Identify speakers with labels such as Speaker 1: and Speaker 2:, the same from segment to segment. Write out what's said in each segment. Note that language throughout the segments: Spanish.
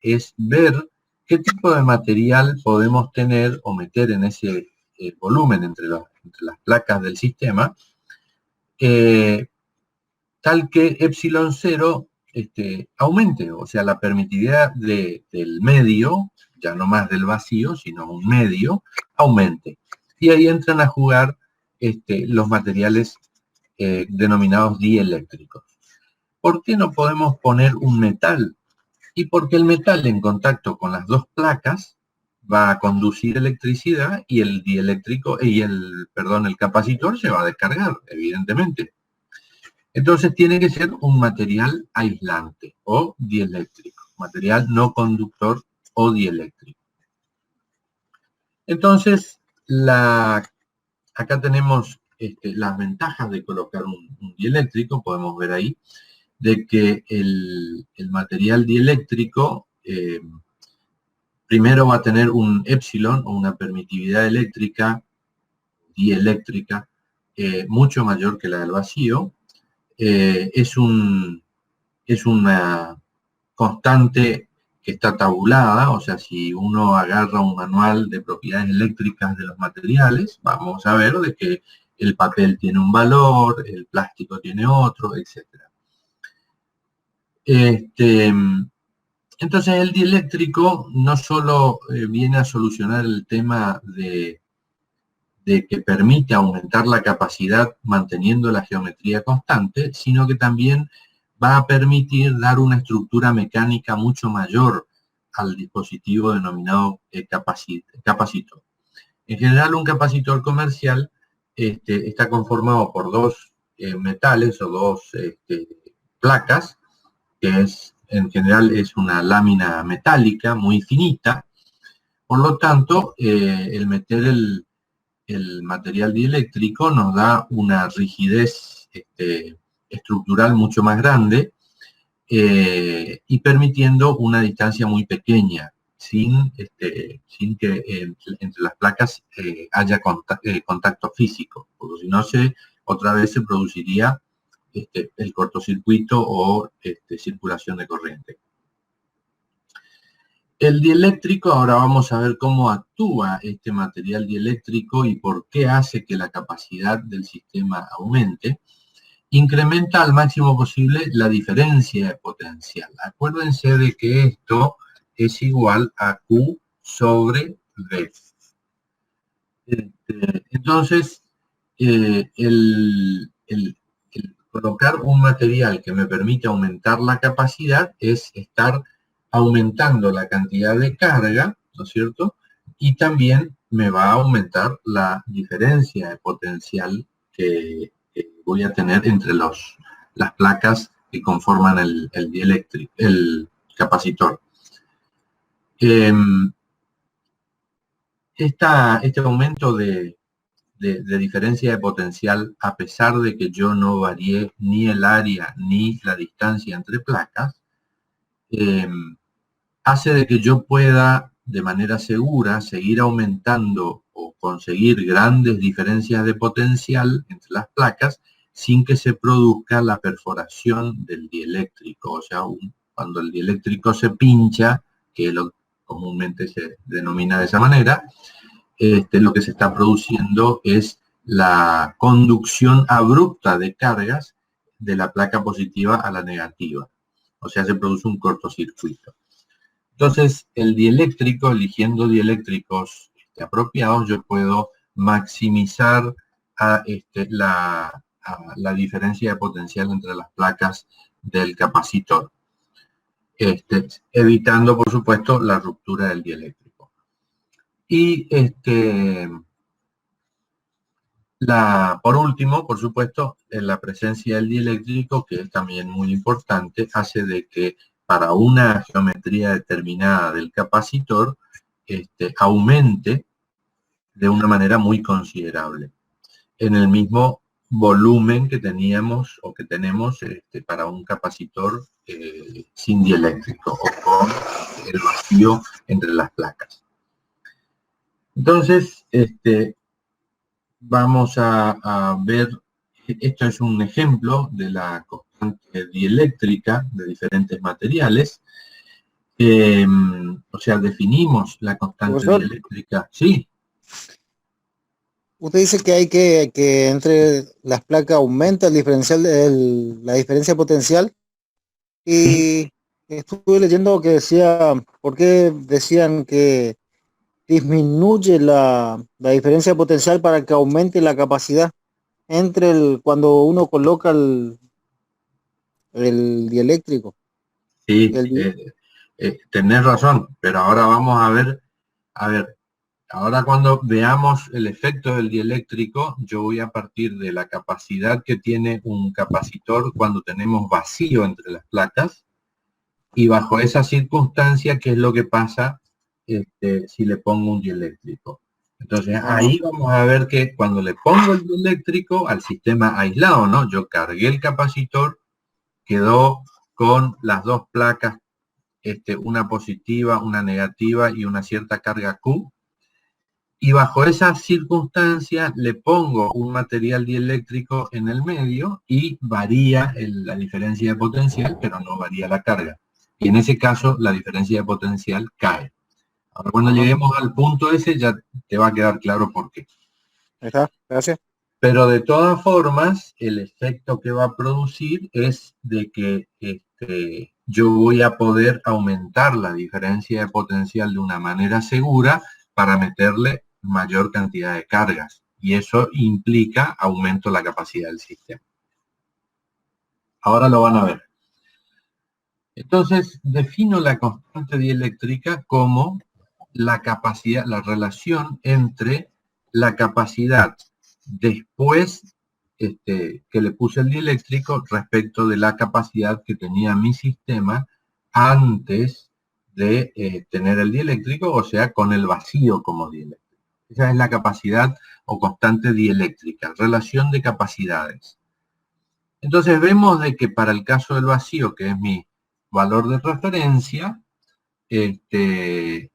Speaker 1: es ver qué tipo de material podemos tener o meter en ese volumen entre las placas del sistema, tal que epsilon 0 aumente, o sea, la permitividad del medio, ya no más del vacío, sino un medio, aumente. Y ahí entran a jugar los materiales denominados dieléctricos. ¿Por qué no podemos poner un metal? Y porque el metal en contacto con las dos placas va a conducir electricidad y el dieléctrico, el capacitor se va a descargar, evidentemente. Entonces tiene que ser un material aislante o dieléctrico, material no conductor o dieléctrico. Entonces, acá tenemos las ventajas de colocar un dieléctrico, podemos ver ahí, de que el material dieléctrico primero va a tener un epsilon o una permitividad eléctrica, dieléctrica, mucho mayor que la del vacío. Es una constante que está tabulada, o sea, si uno agarra un manual de propiedades eléctricas de los materiales, vamos a ver de que el papel tiene un valor, el plástico tiene otro, etc. Entonces el dieléctrico no solo viene a solucionar el tema de que permite aumentar la capacidad manteniendo la geometría constante, sino que también va a permitir dar una estructura mecánica mucho mayor al dispositivo denominado capacitor. En general, un capacitor comercial está conformado por dos metales o dos placas, que en general es una lámina metálica muy finita. Por lo tanto, el meter el material dieléctrico nos da una rigidez estructural mucho más grande y permitiendo una distancia muy pequeña, sin que entre las placas haya contacto físico, porque si no otra vez se produciría el cortocircuito o circulación de corriente. El dieléctrico, ahora vamos a ver cómo actúa este material dieléctrico y por qué hace que la capacidad del sistema aumente. Incrementa al máximo posible la diferencia de potencial. Acuérdense de que esto es igual a Q sobre V. Entonces, el colocar un material que me permite aumentar la capacidad es estar aumentando la cantidad de carga, ¿no es cierto? Y también me va a aumentar la diferencia de potencial que voy a tener entre las placas que conforman el capacitor. Este aumento de diferencia de potencial, a pesar de que yo no varié ni el área ni la distancia entre placas, hace de que yo pueda de manera segura seguir aumentando o conseguir grandes diferencias de potencial entre las placas sin que se produzca la perforación del dieléctrico. O sea, cuando el dieléctrico se pincha, que comúnmente se denomina de esa manera, lo que se está produciendo es la conducción abrupta de cargas de la placa positiva a la negativa. O sea, se produce un cortocircuito. Entonces, el dieléctrico, eligiendo dieléctricos apropiados, yo puedo maximizar la diferencia de potencial entre las placas del capacitor, evitando, por supuesto, la ruptura del dieléctrico. Y por último, por supuesto, la presencia del dieléctrico, que es también muy importante, hace de que para una geometría determinada del capacitor aumente de una manera muy considerable en el mismo volumen que teníamos o que tenemos para un capacitor sin dieléctrico o con el vacío entre las placas. Entonces, vamos a ver, esto es un ejemplo de la constante dieléctrica de diferentes materiales. O sea, definimos la constante
Speaker 2: Profesor,
Speaker 1: dieléctrica. Sí,
Speaker 2: usted dice que hay que entre las placas aumenta el diferencial, la diferencia potencial.
Speaker 1: sí,
Speaker 2: Y estuve leyendo que decía, ¿por qué decían que disminuye la diferencia potencial para que aumente la capacidad entre cuando uno coloca el dieléctrico y
Speaker 1: sí,
Speaker 2: el
Speaker 1: tenés razón, pero ahora vamos a ver, ahora cuando veamos el efecto del dieléctrico, yo voy a partir de la capacidad que tiene un capacitor cuando tenemos vacío entre las placas, y bajo esa circunstancia, ¿qué es lo que pasa si le pongo un dieléctrico? Entonces
Speaker 2: ah,
Speaker 1: ahí vamos a ver que cuando le pongo el dieléctrico al sistema aislado, ¿no? Yo cargué el capacitor, quedó con las dos placas, una positiva, una negativa y una cierta carga Q, y bajo esas circunstancias le pongo un material dieléctrico en el medio y varía la diferencia de potencial, pero no varía la carga. Y en ese caso la diferencia de potencial cae. Ahora cuando
Speaker 2: ajá,
Speaker 1: lleguemos al punto ese ya te va a quedar claro por qué.
Speaker 2: ahí está, gracias.
Speaker 1: Pero de todas formas, el efecto que va a producir es de que yo voy a poder aumentar la diferencia de potencial de una manera segura para meterle mayor cantidad de cargas. Y eso implica aumento de la capacidad del sistema. Ahora lo van a ver. Entonces, defino la constante dieléctrica como la capacidad, la relación entre la capacidad después que le puse el dieléctrico respecto de la capacidad que tenía mi sistema antes de tener el dieléctrico, o sea, con el vacío como dieléctrico. Esa es la capacidad o constante dieléctrica, relación de capacidades. Entonces vemos de que para el caso del vacío, que es mi valor de referencia, CC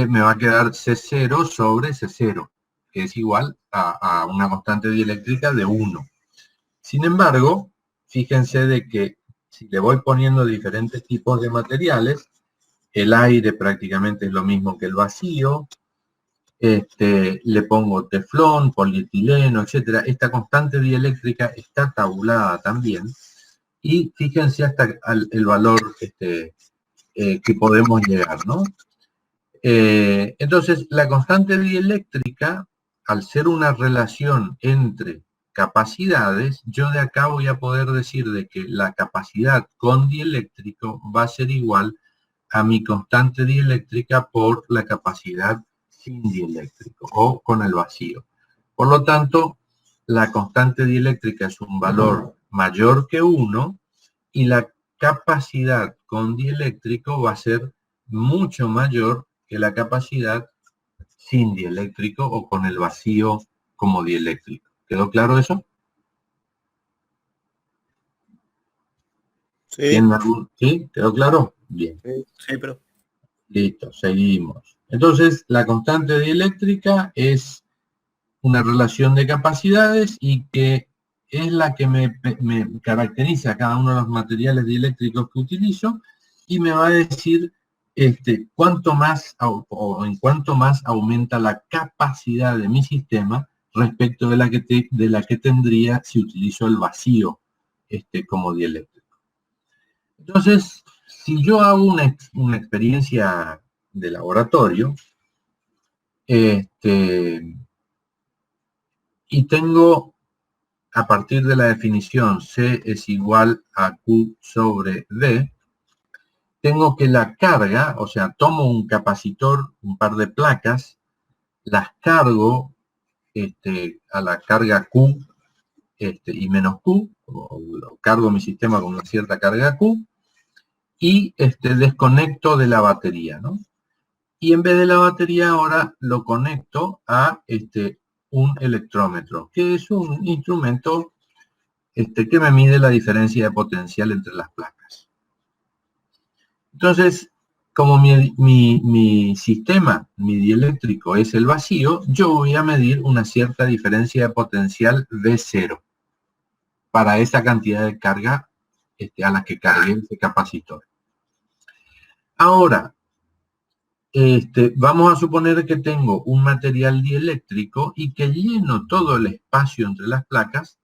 Speaker 1: me va a quedar C0 sobre C0, que es igual a una constante dieléctrica de 1. Sin embargo, fíjense de que si le voy poniendo diferentes tipos de materiales, el aire prácticamente es lo mismo que el vacío, le pongo teflón, polietileno, etcétera. Esta constante dieléctrica está tabulada también. Y fíjense hasta el valor que podemos llegar, ¿no? Entonces, la constante dieléctrica, al ser una relación entre capacidades, yo de acá voy a poder decir de que la capacidad con dieléctrico va a ser igual a mi constante dieléctrica por la capacidad sin dieléctrico o con el vacío. Por lo tanto, la constante dieléctrica es un valor mayor que 1 y la capacidad con dieléctrico va a ser mucho mayor que la capacidad sin dieléctrico o con el vacío como dieléctrico. ¿Quedó claro eso?
Speaker 2: Sí,
Speaker 1: ¿Tienen algún? ¿Sí? ¿Quedó claro? Bien.
Speaker 2: sí, sí, pero
Speaker 1: Listo, seguimos. Entonces, la constante dieléctrica es una relación de capacidades y que es la que me caracteriza cada uno de los materiales dieléctricos que utilizo y me va a decir cuánto más o en cuánto más aumenta la capacidad de mi sistema respecto de la que tendría si utilizo el vacío como dieléctrico. Entonces, si yo hago una experiencia de laboratorio, y tengo a partir de la definición C es igual a Q sobre D, tengo que la carga, o sea, tomo un capacitor, un par de placas, las cargo a la carga Q y menos Q, o cargo mi sistema con una cierta carga Q, y desconecto de la batería, ¿no? Y en vez de la batería ahora lo conecto a un electrómetro, que es un instrumento que me mide la diferencia de potencial entre las placas. Entonces, como mi sistema, mi dieléctrico es el vacío, yo voy a medir una cierta diferencia de potencial V0 para esa cantidad de carga a la que cargué ese capacitor. Ahora, vamos a suponer que tengo un material dieléctrico y que lleno todo el espacio entre las placas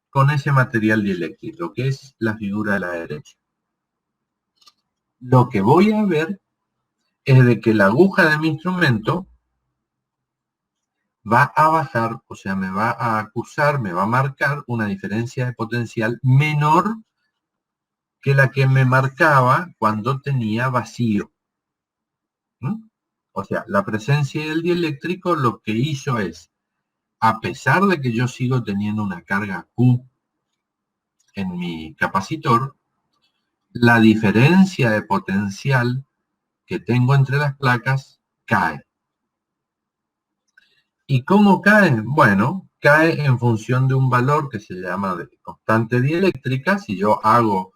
Speaker 1: con ese material dieléctrico, que es la figura de la derecha. Lo que voy a ver es de que la aguja de mi instrumento va a bajar, o sea, me va a acusar, me va a marcar una diferencia de potencial menor que la que me marcaba cuando tenía vacío. O sea, la presencia del dieléctrico lo que hizo es, a pesar de que yo sigo teniendo una carga Q en mi capacitor, la diferencia de potencial que tengo entre las placas cae. ¿Y cómo cae? Bueno, cae en función de un valor que se llama de constante dieléctrica. Si yo hago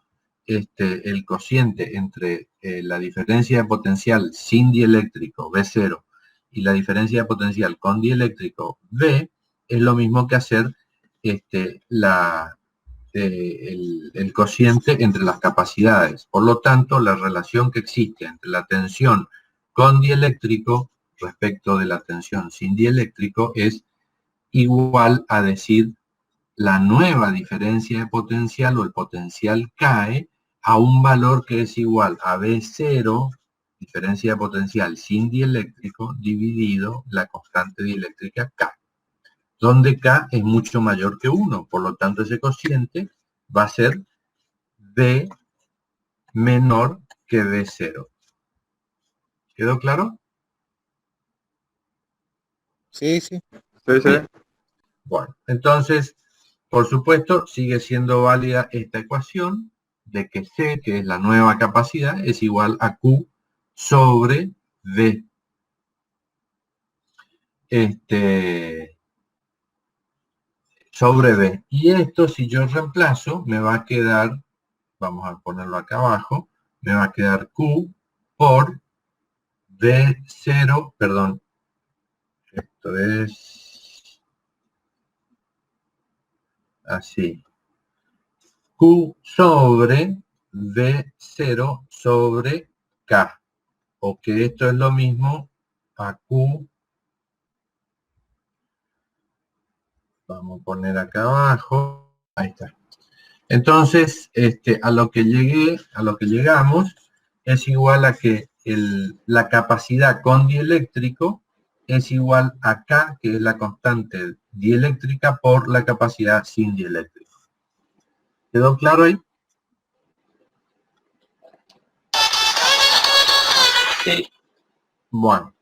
Speaker 1: el cociente entre la diferencia de potencial sin dieléctrico, V0, y la diferencia de potencial con dieléctrico, V, es lo mismo que hacer el cociente entre las capacidades. Por lo tanto, la relación que existe entre la tensión con dieléctrico respecto de la tensión sin dieléctrico es igual a decir la nueva diferencia de potencial o el potencial cae a un valor que es igual a V0, diferencia de potencial sin dieléctrico, dividido la constante dieléctrica K, donde K es mucho mayor que 1. Por lo tanto, ese cociente va a ser V menor que V0. ¿Quedó claro?
Speaker 2: Sí, sí.
Speaker 3: Sí, sí.
Speaker 1: Bueno, entonces, por supuesto, sigue siendo válida esta ecuación de que C, que es la nueva capacidad, es igual a Q sobre V. Sobre V. Y esto, si yo reemplazo, me va a quedar, vamos a ponerlo acá abajo, me va a quedar Q por V0, perdón, esto es así. Q sobre V0 sobre K. O que esto es lo mismo a Q. Vamos a poner acá abajo. Ahí está. Entonces, a lo que llegamos es igual a que la capacidad con dieléctrico es igual a K, que es la constante dieléctrica, por la capacidad sin dieléctrico. ¿Quedó claro ahí? Sí. Bueno.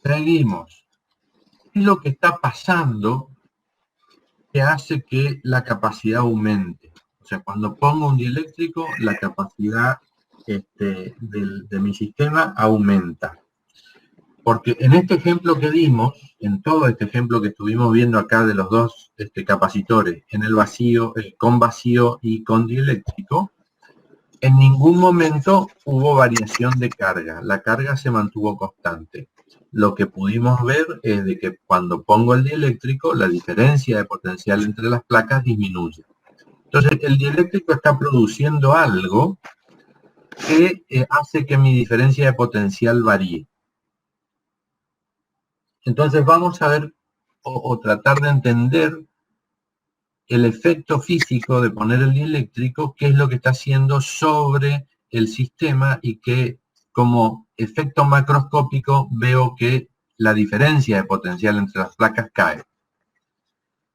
Speaker 1: Seguimos. ¿Qué es lo que está pasando que hace que la capacidad aumente? O sea, cuando pongo un dieléctrico, la capacidad de mi sistema aumenta. Porque en este ejemplo que dimos, en todo este ejemplo que estuvimos viendo acá de los dos capacitores, en el vacío, con vacío y con dieléctrico, en ningún momento hubo variación de carga. La carga se mantuvo constante. Lo que pudimos ver es de que cuando pongo el dieléctrico, la diferencia de potencial entre las placas disminuye. Entonces, el dieléctrico está produciendo algo que hace que mi diferencia de potencial varíe. Entonces, vamos a ver o tratar de entender el efecto físico de poner el dieléctrico, qué es lo que está haciendo sobre el sistema y que como efecto macroscópico veo que la diferencia de potencial entre las placas cae.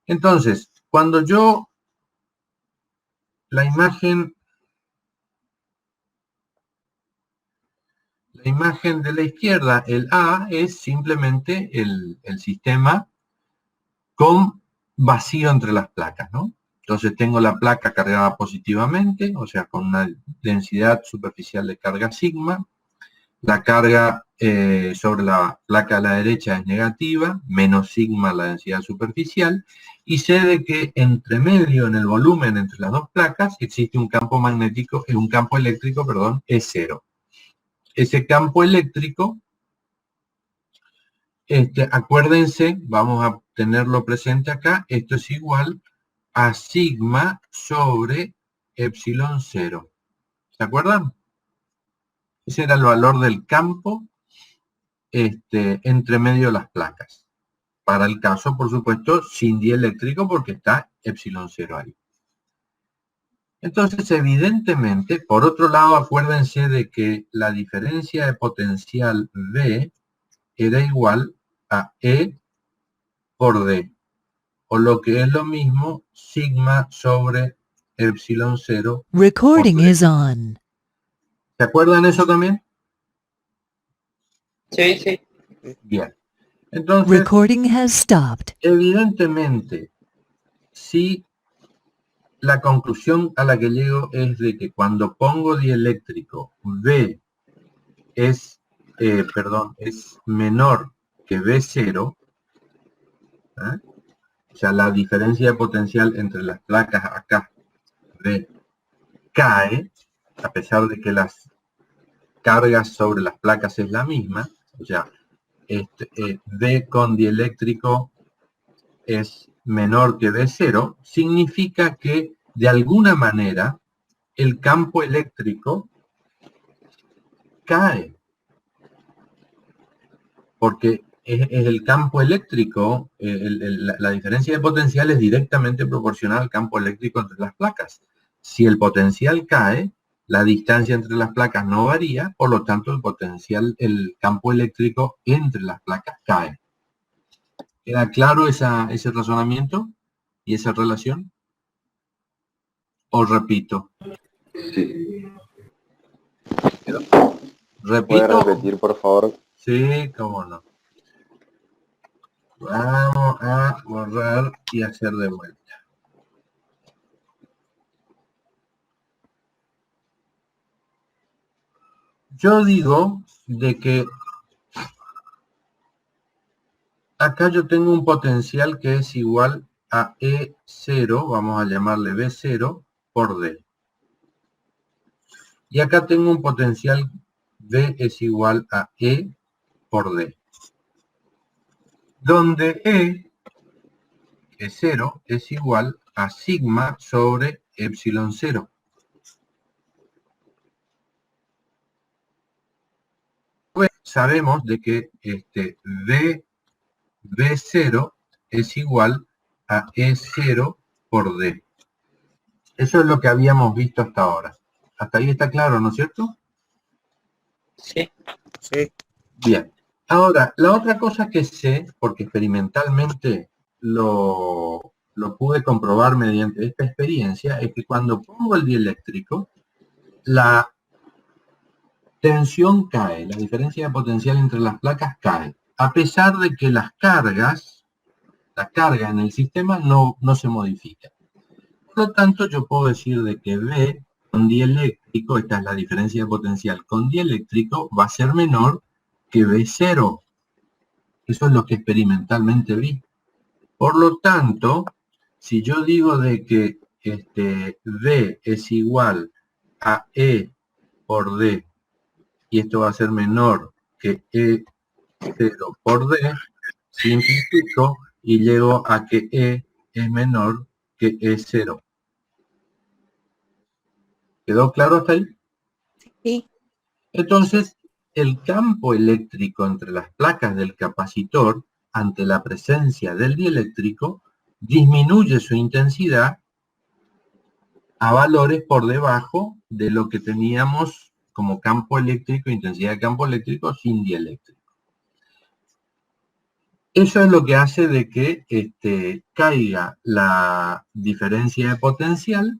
Speaker 1: Entonces, cuando yo la imagen de la izquierda, el A, es simplemente el sistema con vacío entre las placas, ¿no? Entonces tengo la placa cargada positivamente, o sea, con una densidad superficial de carga sigma. La carga sobre la placa a la derecha es negativa, menos sigma la densidad superficial, y sé de que entre medio, en el volumen entre las dos placas, existe un campo magnético, un campo eléctrico, perdón, E0. Ese campo eléctrico, acuérdense, vamos a tenerlo presente acá, esto es igual a sigma sobre epsilon 0. ¿Se acuerdan? Ese era el valor del campo entre medio de las placas. Para el caso, por supuesto, sin dieléctrico porque está epsilon 0 ahí. Entonces, evidentemente, por otro lado, acuérdense de que la diferencia de potencial V era igual a E por D, o lo que es lo mismo, sigma sobre epsilon 0.
Speaker 3: Recording is on.
Speaker 1: ¿Se acuerdan eso también?
Speaker 4: Sí, sí.
Speaker 1: Bien. Entonces,
Speaker 3: Recording has stopped.
Speaker 1: evidentemente, si la conclusión a la que llego es de que cuando pongo dieléctrico V es menor que V0, ¿eh? O sea, la diferencia de potencial entre las placas acá, V, cae, a pesar de que las cargas sobre las placas es la misma, o sea, V con dieléctrico es menor que V0, significa que de alguna manera el campo eléctrico cae, porque es el campo eléctrico, la diferencia de potencial es directamente proporcional al campo eléctrico entre las placas. Si el potencial cae, la distancia entre las placas no varía, por lo tanto el campo eléctrico entre las placas cae. ¿Queda claro ese razonamiento y esa relación? ¿O repito?
Speaker 5: Sí.
Speaker 1: ¿Repito?
Speaker 5: ¿Puede repetir, por favor?
Speaker 1: Sí, cómo no. Vamos a borrar y hacer de vuelta. Yo digo de que acá yo tengo un potencial que es igual a E0, vamos a llamarle B0, por D. Y acá tengo un potencial V es igual a E por D. Donde E, que es 0, es igual a sigma sobre epsilon 0. Pues sabemos de que V0 es igual a E0 por D. Eso es lo que habíamos visto hasta ahora. Hasta ahí está claro, ¿no es cierto?
Speaker 4: Sí.
Speaker 2: Sí.
Speaker 1: Bien. Ahora, la otra cosa que sé, porque experimentalmente lo pude comprobar mediante esta experiencia, es que cuando pongo el dieléctrico, la tensión cae, la diferencia de potencial entre las placas cae, a pesar de que las cargas, la carga en el sistema no se modifica. Por lo tanto, yo puedo decir de que V con dieléctrico, esta es la diferencia de potencial con dieléctrico, va a ser menor que V0. Eso es lo que experimentalmente vi. Por lo tanto, si yo digo de que V es igual a E por D, y esto va a ser menor que E0 por D, simplifico y llego a que E es menor que E0. ¿Quedó claro hasta ahí?
Speaker 6: Sí.
Speaker 1: Entonces, el campo eléctrico entre las placas del capacitor, ante la presencia del dieléctrico, disminuye su intensidad a valores por debajo de lo que teníamos como campo eléctrico, intensidad de campo eléctrico sin dieléctrico. Eso es lo que hace de que caiga la diferencia de potencial,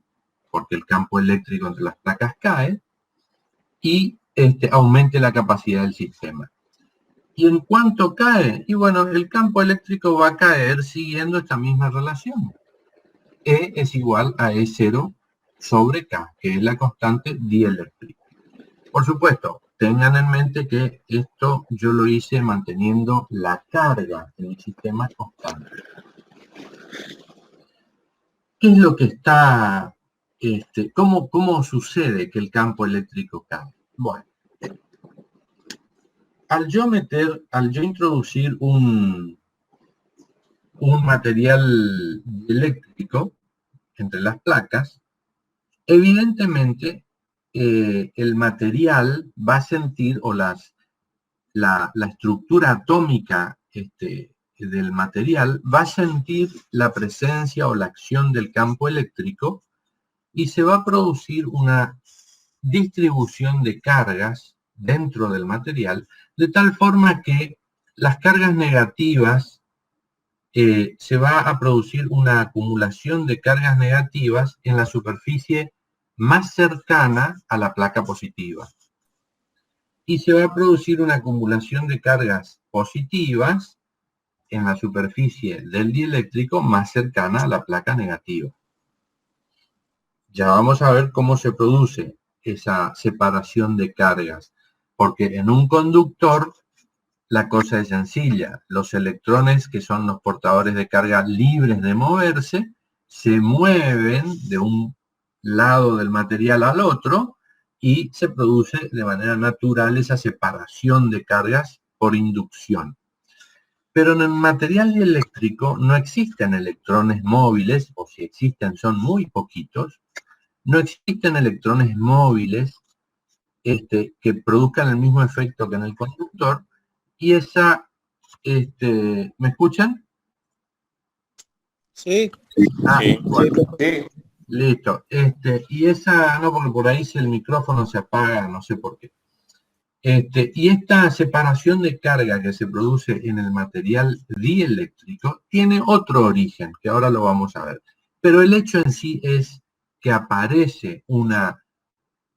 Speaker 1: porque el campo eléctrico entre las placas cae, y aumente la capacidad del sistema. ¿Y en cuánto cae? Y bueno, el campo eléctrico va a caer siguiendo esta misma relación. E es igual a E0 sobre K, que es la constante dieléctrica. Por supuesto, tengan en mente que esto yo lo hice manteniendo la carga en el sistema constante. ¿Qué es lo que está, cómo sucede que el campo eléctrico cae? Bueno, al yo introducir un material eléctrico entre las placas, evidentemente el material va a sentir, o la estructura atómica del material va a sentir la presencia o la acción del campo eléctrico y se va a producir una distribución de cargas dentro del material, de tal forma que las cargas negativas, se va a producir una acumulación de cargas negativas en la superficie más cercana a la placa positiva. Y se va a producir una acumulación de cargas positivas en la superficie del dieléctrico más cercana a la placa negativa. Ya vamos a ver cómo se produce esa separación de cargas, porque en un conductor la cosa es sencilla. Los electrones, que son los portadores de carga libres de moverse, se mueven de un lado del material al otro y se produce de manera natural esa separación de cargas por inducción. Pero en el material dieléctrico no existen electrones móviles, o si existen son muy poquitos. No existen electrones móviles que produzcan el mismo efecto que en el conductor, y esa, ¿me escuchan?
Speaker 2: Sí.
Speaker 1: Ah,
Speaker 4: Sí.
Speaker 1: bueno,
Speaker 5: Sí.
Speaker 1: listo. Y esa, no, porque por ahí si el micrófono se apaga, no sé por qué. Y esta separación de carga que se produce en el material dieléctrico tiene otro origen, que ahora lo vamos a ver. Pero el hecho en sí es que aparece una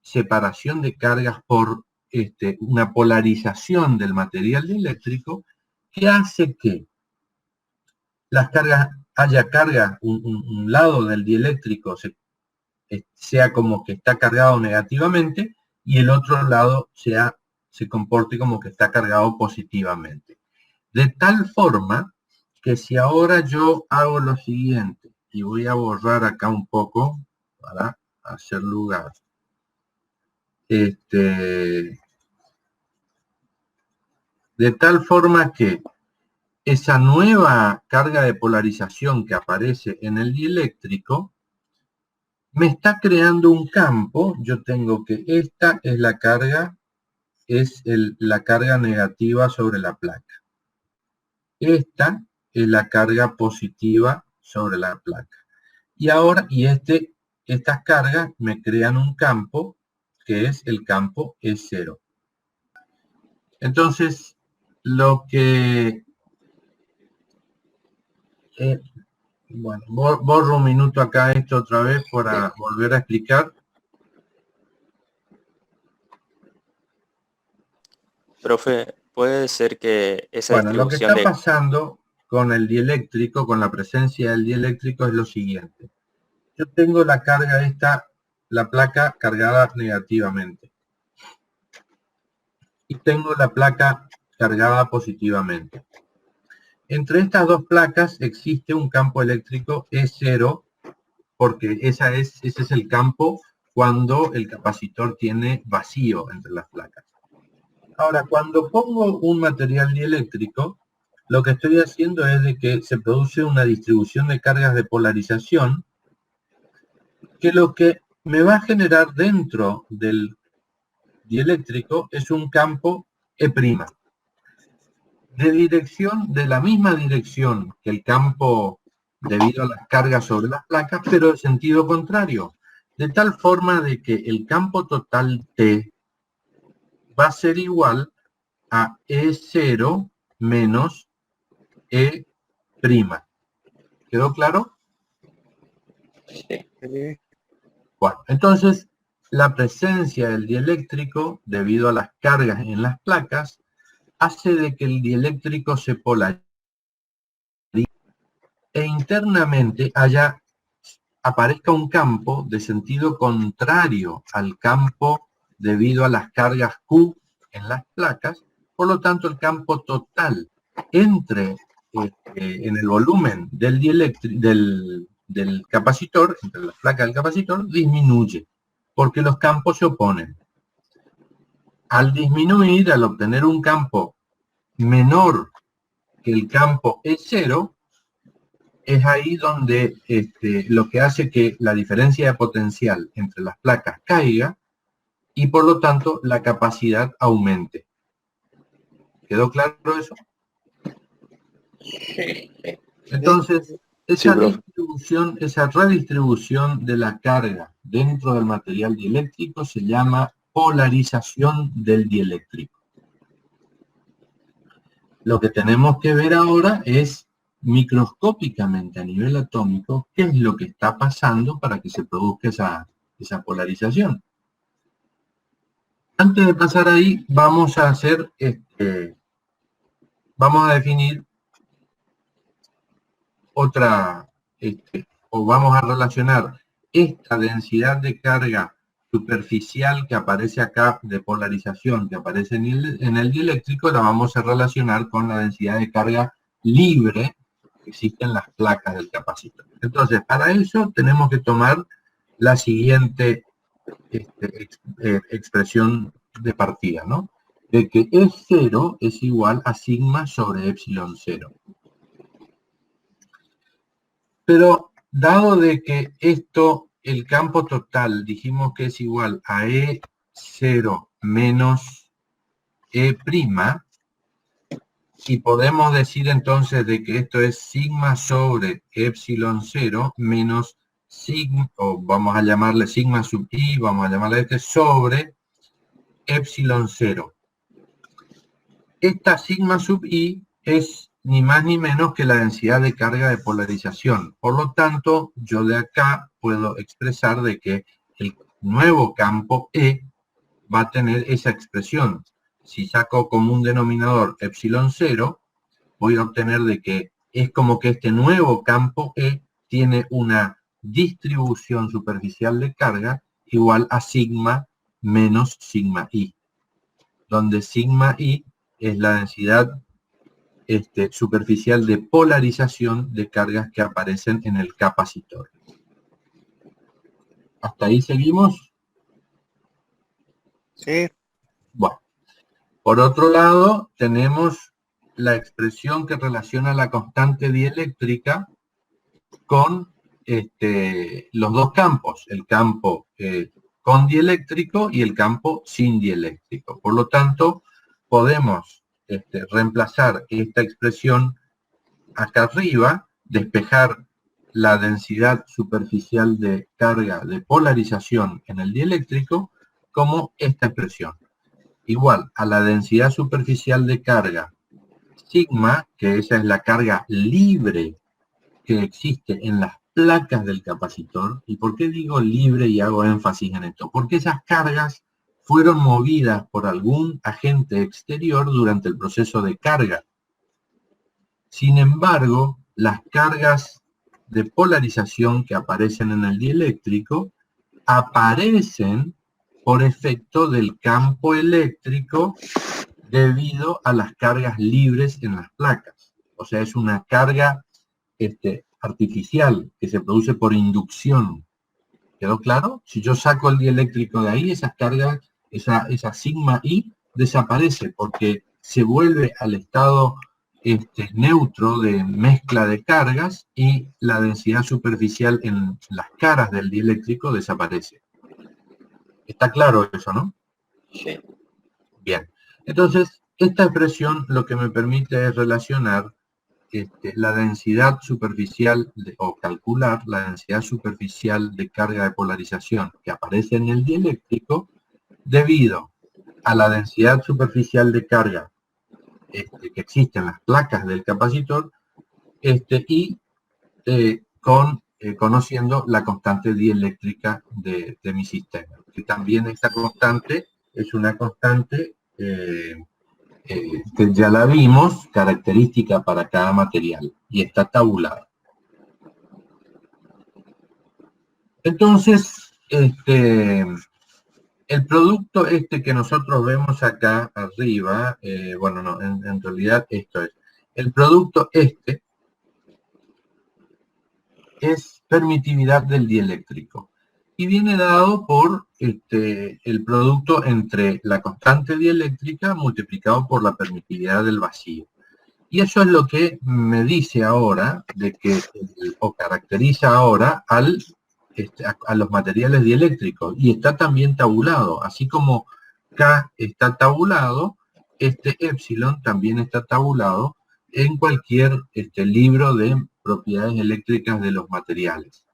Speaker 1: separación de cargas por una polarización del material dieléctrico que hace que las cargas, haya carga, un lado del dieléctrico sea como que está cargado negativamente y el otro lado se comporte como que está cargado positivamente. De tal forma que si ahora yo hago lo siguiente, y voy a borrar acá un poco para hacer lugar. De tal forma que esa nueva carga de polarización que aparece en el dieléctrico me está creando un campo. Yo tengo que esta es la carga, es la carga negativa sobre la placa. Esta es la carga positiva sobre la placa. Y ahora, estas cargas me crean un campo que es el campo E0. Entonces, lo que... bueno, borro un minuto acá esto otra vez para volver a explicar.
Speaker 4: Profe, puede ser que esa
Speaker 1: Bueno, lo que
Speaker 4: distribución
Speaker 1: está
Speaker 4: de...
Speaker 1: pasando con el dieléctrico, con la presencia del dieléctrico, es lo siguiente. Yo tengo la carga esta, la placa cargada negativamente. Y tengo la placa cargada positivamente. Entre estas dos placas existe un campo eléctrico E0, porque ese es el campo cuando el capacitor tiene vacío entre las placas. Ahora, cuando pongo un material dieléctrico, lo que estoy haciendo es de que se produce una distribución de cargas de polarización, que lo que me va a generar dentro del dieléctrico es un campo E', de la misma dirección que el campo debido a las cargas sobre las placas, pero en sentido contrario, de tal forma de que el campo total T va a ser igual a E0 menos E'. ¿Quedó claro?
Speaker 4: Sí.
Speaker 1: Bueno, entonces la presencia del dieléctrico, debido a las cargas en las placas, hace de que el dieléctrico se polarice e internamente aparezca un campo de sentido contrario al campo debido a las cargas Q en las placas. Por lo tanto, el campo total en el volumen del capacitor, entre las placas del capacitor, disminuye, porque los campos se oponen. Al disminuir, al obtener un campo menor que el campo E0, es ahí donde lo que hace que la diferencia de potencial entre las placas caiga, y por lo tanto la capacidad aumente. ¿Quedó claro eso? Entonces, esa distribución, esa redistribución de la carga dentro del material dieléctrico se llama polarización del dieléctrico. Lo que tenemos que ver ahora es microscópicamente a nivel atómico qué es lo que está pasando para que se produzca esa polarización. Antes de pasar ahí, vamos a hacer vamos a definir otra, o vamos a relacionar esta densidad de carga superficial que aparece acá, de polarización que aparece en el dieléctrico, la vamos a relacionar con la densidad de carga libre que existe en las placas del capacitor. Entonces, para eso tenemos que tomar la siguiente expresión de partida, ¿no? De que E0 es igual a sigma sobre epsilon 0. Pero dado de que esto, el campo total, dijimos que es igual a E0 menos E', y podemos decir entonces de que esto es sigma sobre epsilon 0 menos sigma, o vamos a llamarle sigma sub i, vamos a llamarle sobre epsilon 0. Esta sigma sub i es ni más ni menos que la densidad de carga de polarización. Por lo tanto, yo de acá puedo expresar de que el nuevo campo E va a tener esa expresión. Si saco como un denominador epsilon 0, voy a obtener de que es como que este nuevo campo E tiene una distribución superficial de carga igual a sigma menos sigma i, donde sigma i es la densidad superficial de polarización de cargas que aparecen en el capacitor. ¿Hasta ahí seguimos?
Speaker 2: Sí.
Speaker 1: Bueno. Por otro lado, tenemos la expresión que relaciona la constante dieléctrica con los dos campos, el campo con dieléctrico y el campo sin dieléctrico. Por lo tanto, podemos reemplazar esta expresión acá arriba, despejar la densidad superficial de carga de polarización en el dieléctrico como esta expresión. Igual a la densidad superficial de carga sigma, que esa es la carga libre que existe en las placas del capacitor. ¿Y por qué digo libre y hago énfasis en esto? Porque esas cargas fueron movidas por algún agente exterior durante el proceso de carga. Sin embargo, las cargas de polarización que aparecen en el dieléctrico aparecen por efecto del campo eléctrico debido a las cargas libres en las placas. O sea, es una carga artificial que se produce por inducción. ¿Quedó claro? Si yo saco el dieléctrico de ahí, esas cargas, esa sigma i desaparece porque se vuelve al estado neutro de mezcla de cargas y la densidad superficial en las caras del dieléctrico desaparece. ¿Está claro eso, no?
Speaker 4: Sí.
Speaker 1: Bien. Entonces, esta expresión lo que me permite es relacionar la densidad superficial, o calcular la densidad superficial de carga de polarización que aparece en el dieléctrico debido a la densidad superficial de carga que existe en las placas del capacitor y conociendo la constante dieléctrica de mi sistema. Que también esta constante es una constante que ya la vimos, característica para cada material, y está tabulada. Entonces, el producto que nosotros vemos acá arriba, bueno, no, en realidad esto es, el producto es permitividad del dieléctrico. Y viene dado por el producto entre la constante dieléctrica multiplicado por la permitividad del vacío. Y eso es lo que me dice ahora, o caracteriza ahora al a los materiales dieléctricos, y está también tabulado, así como K está tabulado, este epsilon también está tabulado en cualquier libro de propiedades eléctricas de los materiales.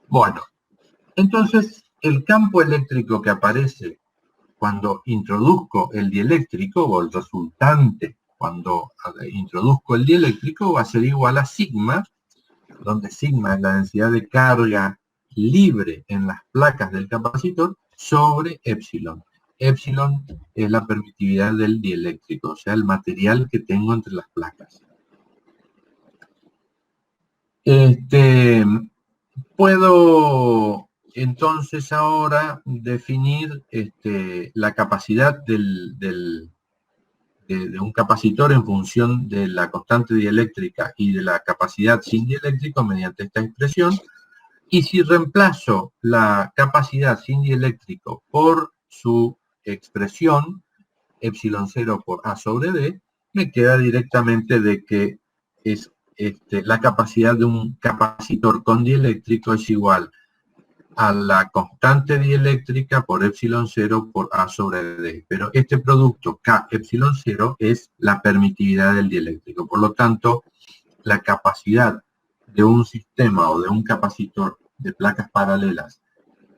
Speaker 1: Bueno, entonces el campo eléctrico que aparece cuando introduzco el dieléctrico, o el resultante cuando introduzco el dieléctrico, va a ser igual a sigma, donde sigma es la densidad de carga libre en las placas del capacitor, sobre epsilon. Epsilon es la permitividad del dieléctrico, o sea, el material que tengo entre las placas. Puedo entonces ahora definir la capacidad de un capacitor en función de la constante dieléctrica y de la capacidad sin dieléctrico mediante esta expresión. Y si reemplazo la capacidad sin dieléctrico por su expresión, epsilon 0 por A sobre D, me queda directamente de que es la capacidad de un capacitor con dieléctrico es igual a la constante dieléctrica por epsilon 0 por A sobre D. Pero este producto K epsilon 0 es la permitividad del dieléctrico. Por lo tanto, la capacidad de un sistema o de un capacitor de placas paralelas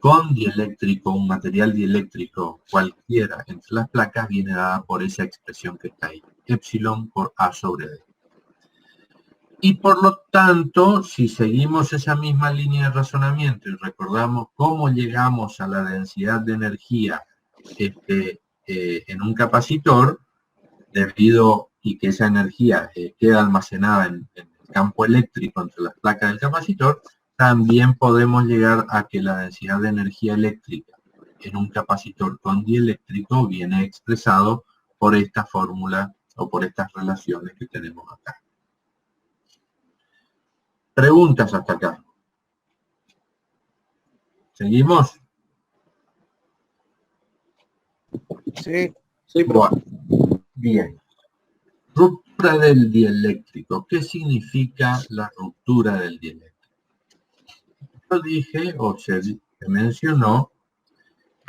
Speaker 1: con dieléctrico, un material dieléctrico cualquiera entre las placas, viene dada por esa expresión que está ahí, epsilon por A sobre D. Y por lo tanto, si seguimos esa misma línea de razonamiento y recordamos cómo llegamos a la densidad de energía en un capacitor, y que esa energía queda almacenada en el campo eléctrico entre las placas del capacitor, también podemos llegar a que la densidad de energía eléctrica en un capacitor con dieléctrico viene expresado por esta fórmula o por estas relaciones que tenemos acá. Preguntas hasta acá. ¿Seguimos?
Speaker 2: Sí.
Speaker 5: Sí, profe.
Speaker 1: Bueno, bien. Ruptura del dieléctrico. ¿Qué significa la ruptura del dieléctrico? Yo dije, o se mencionó,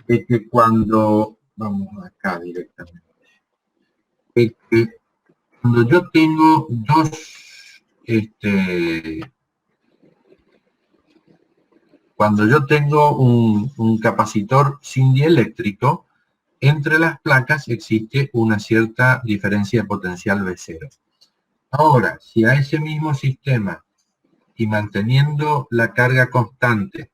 Speaker 1: de que cuando, vamos acá directamente, de que cuando yo tengo cuando yo tengo un capacitor sin dieléctrico, entre las placas existe una cierta diferencia de potencial V0. Ahora, si a ese mismo sistema y manteniendo la carga constante,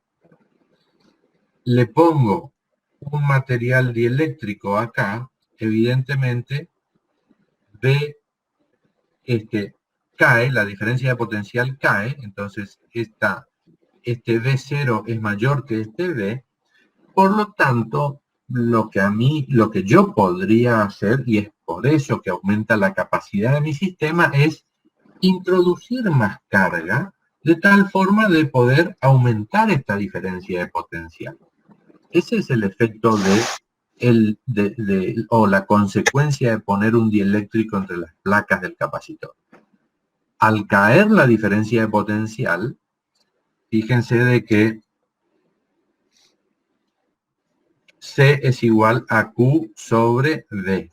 Speaker 1: le pongo un material dieléctrico acá, evidentemente V cae, la diferencia de potencial cae, entonces este V0 es mayor que este V, por lo tanto, lo que yo podría hacer, y es por eso que aumenta la capacidad de mi sistema, es introducir más carga, de tal forma de poder aumentar esta diferencia de potencial. Ese es el efecto o la consecuencia de poner un dieléctrico entre las placas del capacitor. Al caer la diferencia de potencial, fíjense de que C es igual a Q sobre V.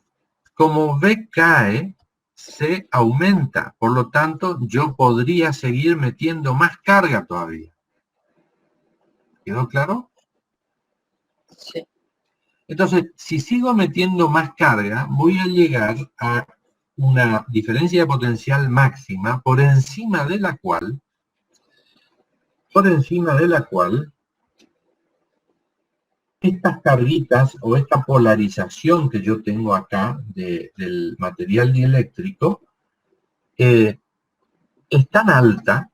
Speaker 1: Como V cae, C aumenta. Por lo tanto, yo podría seguir metiendo más carga todavía. ¿Quedó claro?
Speaker 4: Sí.
Speaker 1: Entonces, si sigo metiendo más carga, voy a llegar a una diferencia de potencial máxima por encima de la cual estas carguitas o esta polarización que yo tengo acá del material dieléctrico es tan alta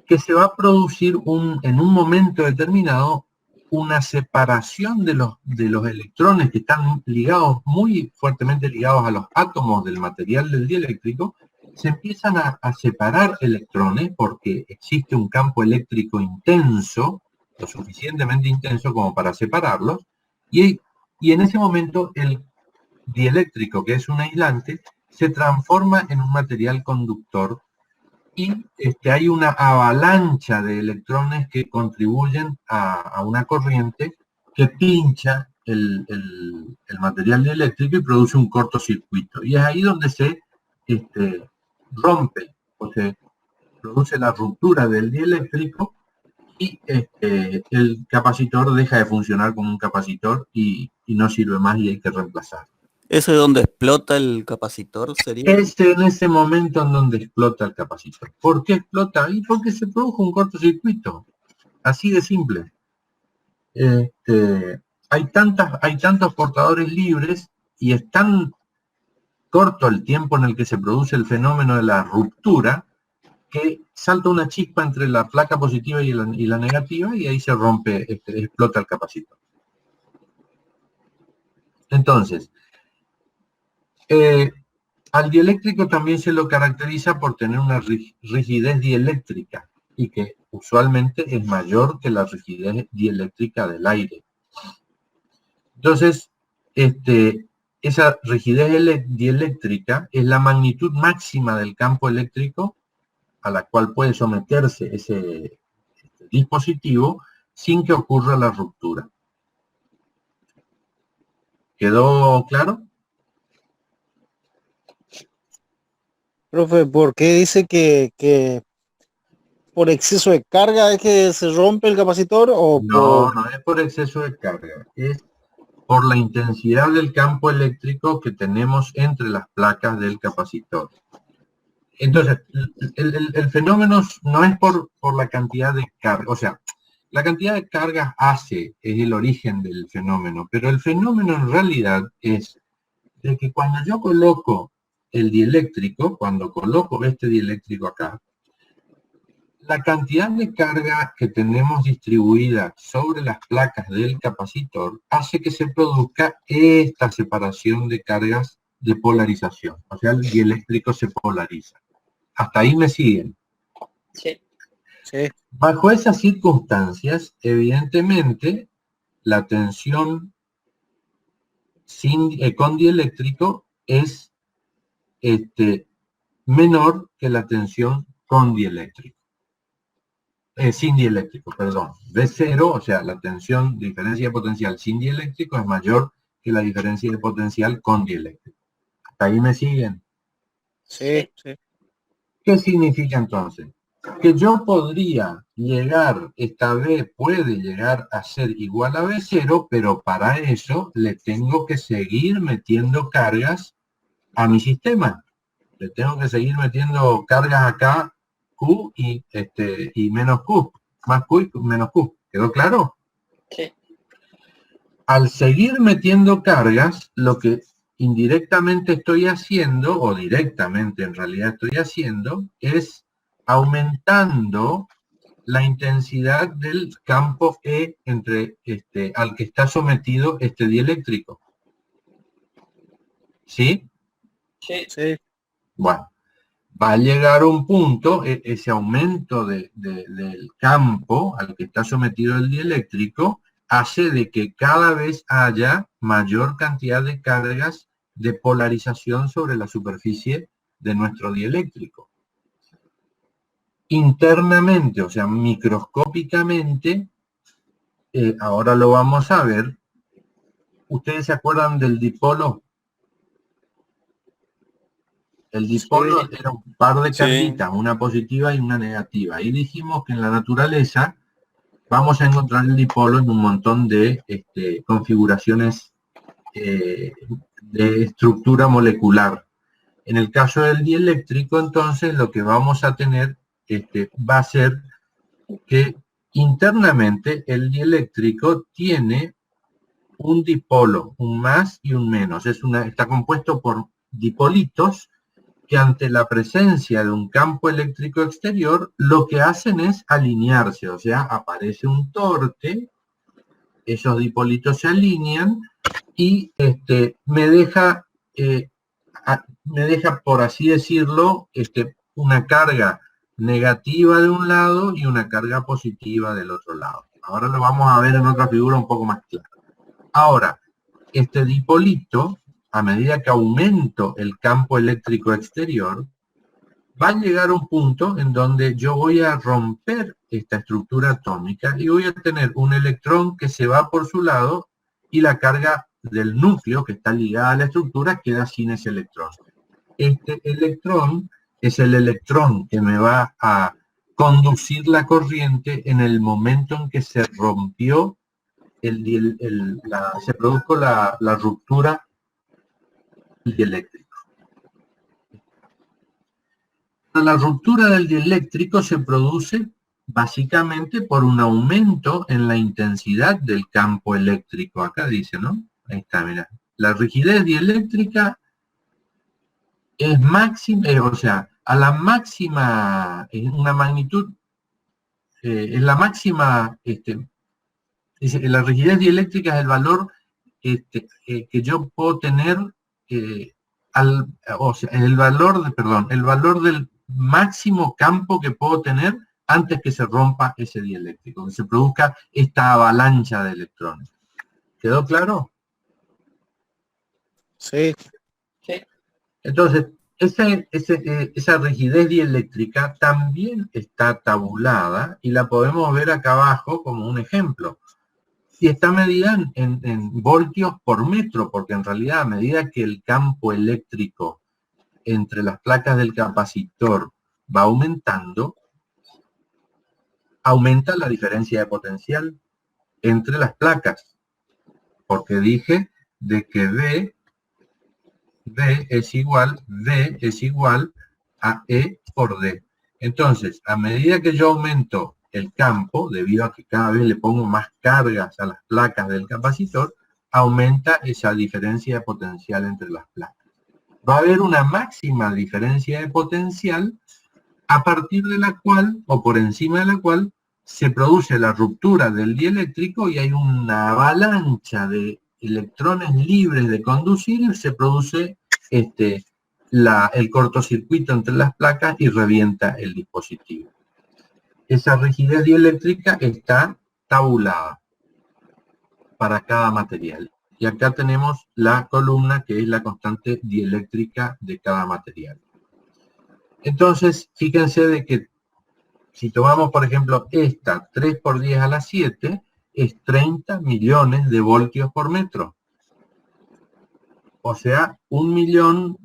Speaker 1: que se va a producir en un momento determinado una separación de los electrones que están ligados, muy fuertemente ligados a los átomos del material del dieléctrico. Se empiezan a separar electrones porque existe un campo eléctrico intenso, lo suficientemente intenso como para separarlos, y en ese momento el dieléctrico, que es un aislante, se transforma en un material conductor y hay una avalancha de electrones que contribuyen a una corriente que pincha el material dieléctrico y produce un cortocircuito. Y es ahí donde se rompe o se produce la ruptura del dieléctrico y el capacitor deja de funcionar como un capacitor y no sirve más y hay que reemplazar.
Speaker 6: ¿Eso es donde explota el capacitor sería?
Speaker 1: Es en ese momento en donde explota el capacitor. ¿Por qué explota? Y porque se produjo un cortocircuito. Así de simple. Hay tantos portadores libres y es tan corto el tiempo en el que se produce el fenómeno de la ruptura que salta una chispa entre la placa positiva y la negativa y ahí se rompe, explota el capacitor. Entonces, al dieléctrico también se lo caracteriza por tener una rigidez dieléctrica y que usualmente es mayor que la rigidez dieléctrica del aire. Entonces, esa rigidez dieléctrica es la magnitud máxima del campo eléctrico a la cual puede someterse ese dispositivo sin que ocurra la ruptura. ¿Quedó claro?
Speaker 2: Profe, ¿por qué dice que por exceso de carga es que se rompe el capacitor o
Speaker 1: No, no es por exceso de carga, es por la intensidad del campo eléctrico que tenemos entre las placas del capacitor. Entonces, el fenómeno no es por la cantidad de carga, o sea, la cantidad de cargas es el origen del fenómeno, pero el fenómeno en realidad es de que cuando yo coloco el dieléctrico, cuando coloco este dieléctrico acá, la cantidad de carga que tenemos distribuida sobre las placas del capacitor hace que se produzca esta separación de cargas de polarización. O sea, el dieléctrico se polariza. ¿Hasta ahí me siguen?
Speaker 4: Sí.
Speaker 2: Sí.
Speaker 1: Bajo esas circunstancias, evidentemente, la tensión con dieléctrico es menor que la tensión con dieléctrico. Sin dieléctrico, perdón. V0, o sea, la tensión, diferencia de potencial sin dieléctrico es mayor que la diferencia de potencial con dieléctrico. ¿Hasta ahí me siguen?
Speaker 2: Sí, sí.
Speaker 1: ¿Qué significa entonces? Que yo podría llegar, esta V puede llegar a ser igual a V0, pero para eso le tengo que seguir metiendo cargas a mi sistema. Le tengo que seguir metiendo cargas acá, Q y menos Q, más Q y menos Q. ¿Quedó claro?
Speaker 4: Sí.
Speaker 1: Al seguir metiendo cargas, lo que indirectamente estoy haciendo, o directamente en realidad estoy haciendo, es aumentando la intensidad del campo E entre al que está sometido este dieléctrico. ¿Sí?
Speaker 4: Sí.
Speaker 2: Sí.
Speaker 1: Bueno, va a llegar un punto, ese aumento del campo al que está sometido el dieléctrico, hace de que cada vez haya mayor cantidad de cargas de polarización sobre la superficie de nuestro dieléctrico. Internamente, o sea, microscópicamente, ahora lo vamos a ver. ¿Ustedes se acuerdan del dipolo? El dipolo era un par de carguitas, una positiva y una negativa. Y dijimos que en la naturaleza vamos a encontrar el dipolo en un montón de configuraciones de estructura molecular. En el caso del dieléctrico, entonces, lo que vamos a tener va a ser que internamente el dieléctrico tiene un dipolo, un más y un menos. Está compuesto por dipolitos que ante la presencia de un campo eléctrico exterior, lo que hacen es alinearse, o sea, aparece un torque, esos dipolitos se alinean y me deja, por así decirlo, una carga negativa de un lado y una carga positiva del otro lado. Ahora lo vamos a ver en otra figura un poco más clara. Ahora, este dipolito, a medida que aumento el campo eléctrico exterior, va a llegar un punto en donde yo voy a romper esta estructura atómica y voy a tener un electrón que se va por su lado y la carga del núcleo que está ligada a la estructura queda sin ese electrón. Este electrón es el electrón que me va a conducir la corriente en el momento en que se rompió, se produjo la ruptura del dieléctrico. La ruptura del dieléctrico se produce básicamente por un aumento en la intensidad del campo eléctrico. Acá dice, ¿no? Ahí está, mira. La rigidez dieléctrica es máxima, o sea, a la máxima, en una magnitud, es la máxima, la rigidez dieléctrica es el valor que yo puedo tener, o sea, el valor del máximo campo que puedo tener antes que se rompa ese dieléctrico, que se produzca esta avalancha de electrones. ¿Quedó claro?
Speaker 2: Sí.
Speaker 1: Entonces, esa rigidez dieléctrica también está tabulada y la podemos ver acá abajo como un ejemplo. Y está medida en voltios por metro, porque en realidad a medida que el campo eléctrico entre las placas del capacitor va aumentando, aumenta la diferencia de potencial entre las placas, porque dije de que V es igual a E por D. Entonces, a medida que yo aumento el campo, debido a que cada vez le pongo más cargas a las placas del capacitor, aumenta esa diferencia de potencial entre las placas. Va a haber una máxima diferencia de potencial a partir de la cual, o por encima de la cual, se produce la ruptura del dieléctrico y hay una avalancha de electrones libres de conducir y se produce el cortocircuito entre las placas y revienta el dispositivo. Esa rigidez dieléctrica está tabulada para cada material. Y acá tenemos la columna que es la constante dieléctrica de cada material. Entonces, fíjense de que si tomamos, por ejemplo, esta 3 por 10 a la 7, es 30 millones de voltios por metro. O sea, 1 millón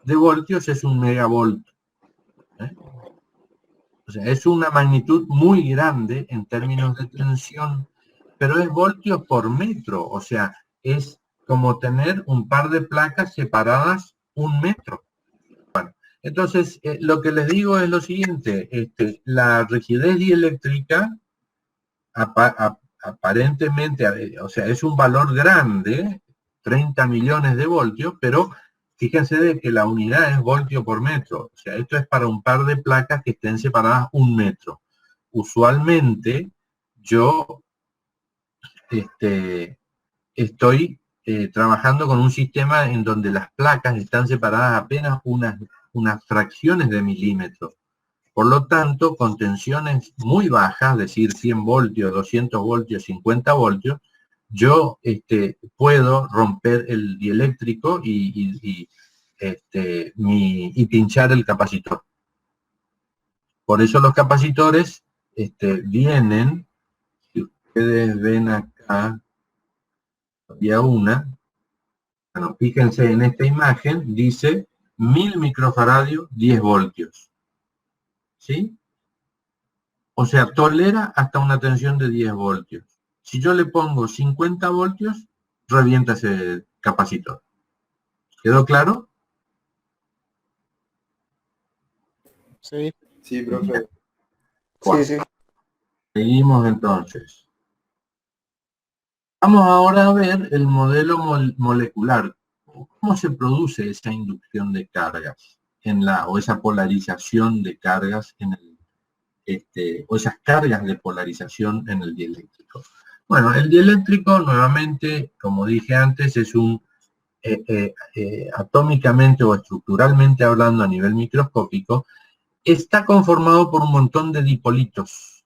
Speaker 1: de voltios es 1 megavolt. O sea, es una magnitud muy grande en términos de tensión, pero es voltios por metro. O sea, es como tener un par de placas separadas 1 metro. Bueno, entonces, lo que les digo es lo siguiente. La rigidez dieléctrica aparentemente, o sea, es un valor grande, 30 millones de voltios, pero fíjense de que la unidad es voltio por metro. O sea, esto es para un par de placas que estén separadas 1 metro. Usualmente, yo estoy trabajando con un sistema en donde las placas están separadas apenas unas fracciones de milímetros. Por lo tanto, con tensiones muy bajas, es decir, 100 voltios, 200 voltios, 50 voltios, yo puedo romper el dieléctrico y pinchar el capacitor. Por eso los capacitores vienen, si ustedes ven acá, había una, bueno, fíjense en esta imagen, dice 1000 microfaradios, 10 voltios. ¿Sí? O sea, tolera hasta una tensión de 10 voltios. Si yo le pongo 50 voltios, revienta ese capacitor. ¿Quedó claro?
Speaker 2: Sí.
Speaker 5: Sí, profe.
Speaker 2: Sí, sí.
Speaker 1: Seguimos entonces. Vamos ahora a ver el modelo molecular. ¿Cómo se produce esa inducción de cargas o esa polarización de cargas en o esas cargas de polarización en el dieléctrico? Bueno, el dieléctrico, nuevamente, como dije antes, es un atómicamente o estructuralmente hablando a nivel microscópico, está conformado por un montón de dipolitos.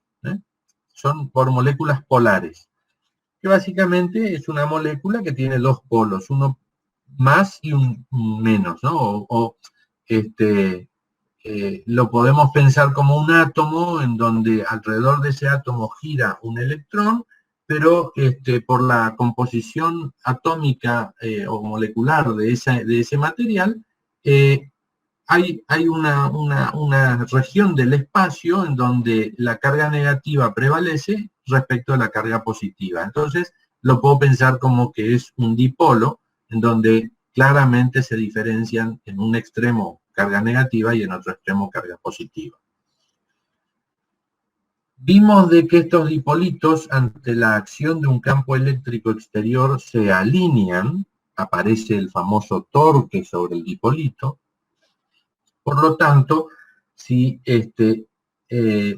Speaker 1: Son por moléculas polares, que básicamente es una molécula que tiene dos polos, uno más y un menos, ¿no? lo podemos pensar como un átomo en donde alrededor de ese átomo gira un electrón, pero por la composición atómica o molecular de ese material, hay una región del espacio en donde la carga negativa prevalece respecto a la carga positiva. Entonces, lo puedo pensar como que es un dipolo, en donde claramente se diferencian en un extremo carga negativa y en otro extremo carga positiva. Vimos de que estos dipolitos, ante la acción de un campo eléctrico exterior, se alinean, aparece el famoso torque sobre el dipolito. Por lo tanto, si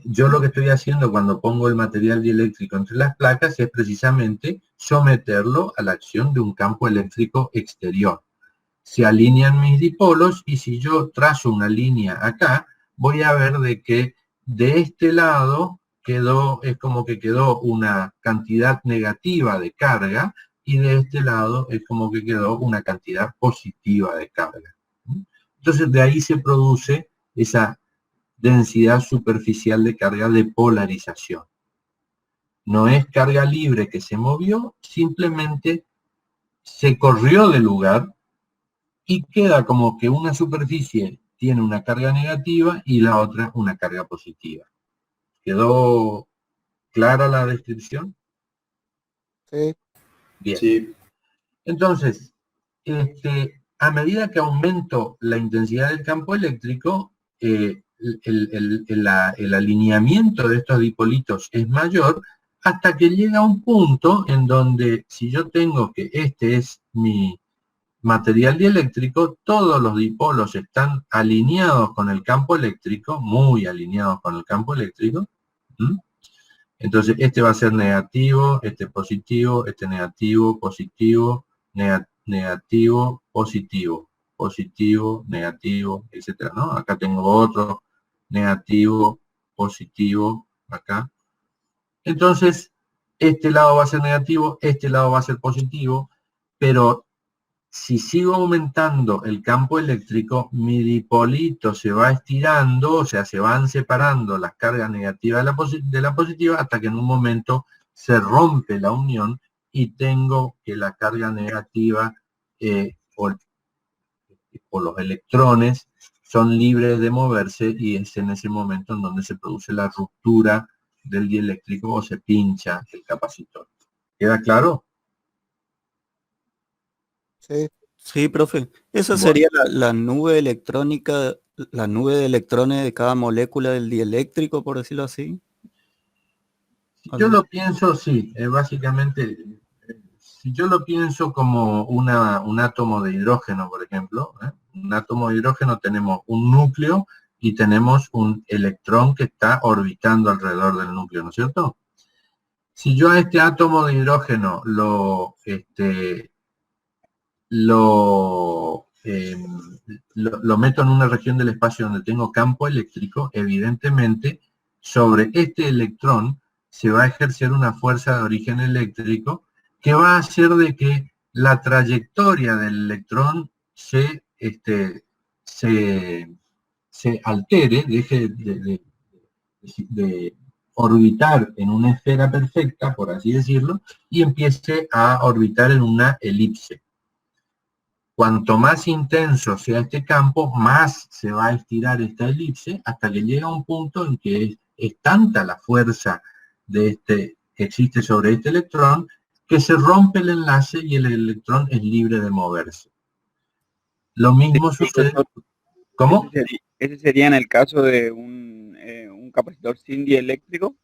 Speaker 1: yo lo que estoy haciendo cuando pongo el material dieléctrico entre las placas es precisamente someterlo a la acción de un campo eléctrico exterior. Se alinean mis dipolos y si yo trazo una línea acá, voy a ver de que de este lado es como que quedó una cantidad negativa de carga y de este lado es como que quedó una cantidad positiva de carga. Entonces de ahí se produce esa densidad superficial de carga de polarización. No es carga libre que se movió, simplemente se corrió del lugar y queda como que una superficie tiene una carga negativa y la otra una carga positiva. ¿Quedó clara la descripción?
Speaker 2: Sí.
Speaker 1: Bien.
Speaker 5: Sí.
Speaker 1: Entonces, a medida que aumento la intensidad del campo eléctrico, el alineamiento de estos dipolitos es mayor hasta que llega a un punto en donde si yo tengo que este es mi material dieléctrico, todos los dipolos están alineados con el campo eléctrico, muy alineados con el campo eléctrico. Entonces este va a ser negativo, este positivo, este negativo, positivo, negativo, positivo, positivo, negativo, etcétera, ¿no? Acá tengo otro negativo, positivo, acá. Entonces, este lado va a ser negativo, este lado va a ser positivo, pero si sigo aumentando el campo eléctrico, mi dipolito se va estirando, o sea, se van separando las cargas negativas de la positiva hasta que en un momento se rompe la unión y tengo que la carga negativa o los electrones son libres de moverse y es en ese momento en donde se produce la ruptura del dieléctrico o se pincha el capacitor. ¿Queda claro?
Speaker 2: Sí.
Speaker 6: Sí, profe. Esa
Speaker 1: Bueno.
Speaker 6: sería la nube electrónica, la nube de electrones de cada molécula del dieléctrico, por decirlo así.
Speaker 1: Si yo lo pienso, sí, básicamente, si yo lo pienso como un átomo de hidrógeno, por ejemplo, un átomo de hidrógeno tenemos un núcleo y tenemos un electrón que está orbitando alrededor del núcleo, ¿no es cierto? Si yo a este átomo de hidrógeno lo meto en una región del espacio donde tengo campo eléctrico, evidentemente sobre este electrón se va a ejercer una fuerza de origen eléctrico que va a hacer de que la trayectoria del electrón se altere, deje de orbitar en una esfera perfecta, por así decirlo, y empiece a orbitar en una elipse. Cuanto más intenso sea este campo, más se va a estirar esta elipse hasta que llega a un punto en que es tanta la fuerza que existe sobre este electrón que se rompe el enlace y el electrón es libre de moverse. Lo mismo sucede... ¿Cómo?
Speaker 7: ¿Ese sería en el caso de un capacitor sin dieléctrico?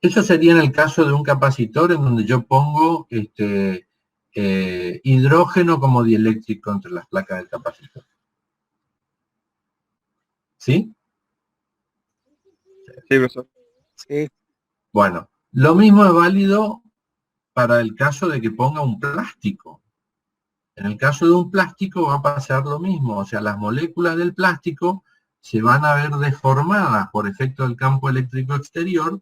Speaker 1: Eso sería en el caso de un capacitor en donde yo pongo hidrógeno como dieléctrico entre las placas del capacitor. ¿Sí?
Speaker 7: Sí, profesor.
Speaker 2: Sí.
Speaker 1: Bueno, lo mismo es válido para el caso de que ponga un plástico. En el caso de un plástico va a pasar lo mismo, o sea, las moléculas del plástico se van a ver deformadas por efecto del campo eléctrico exterior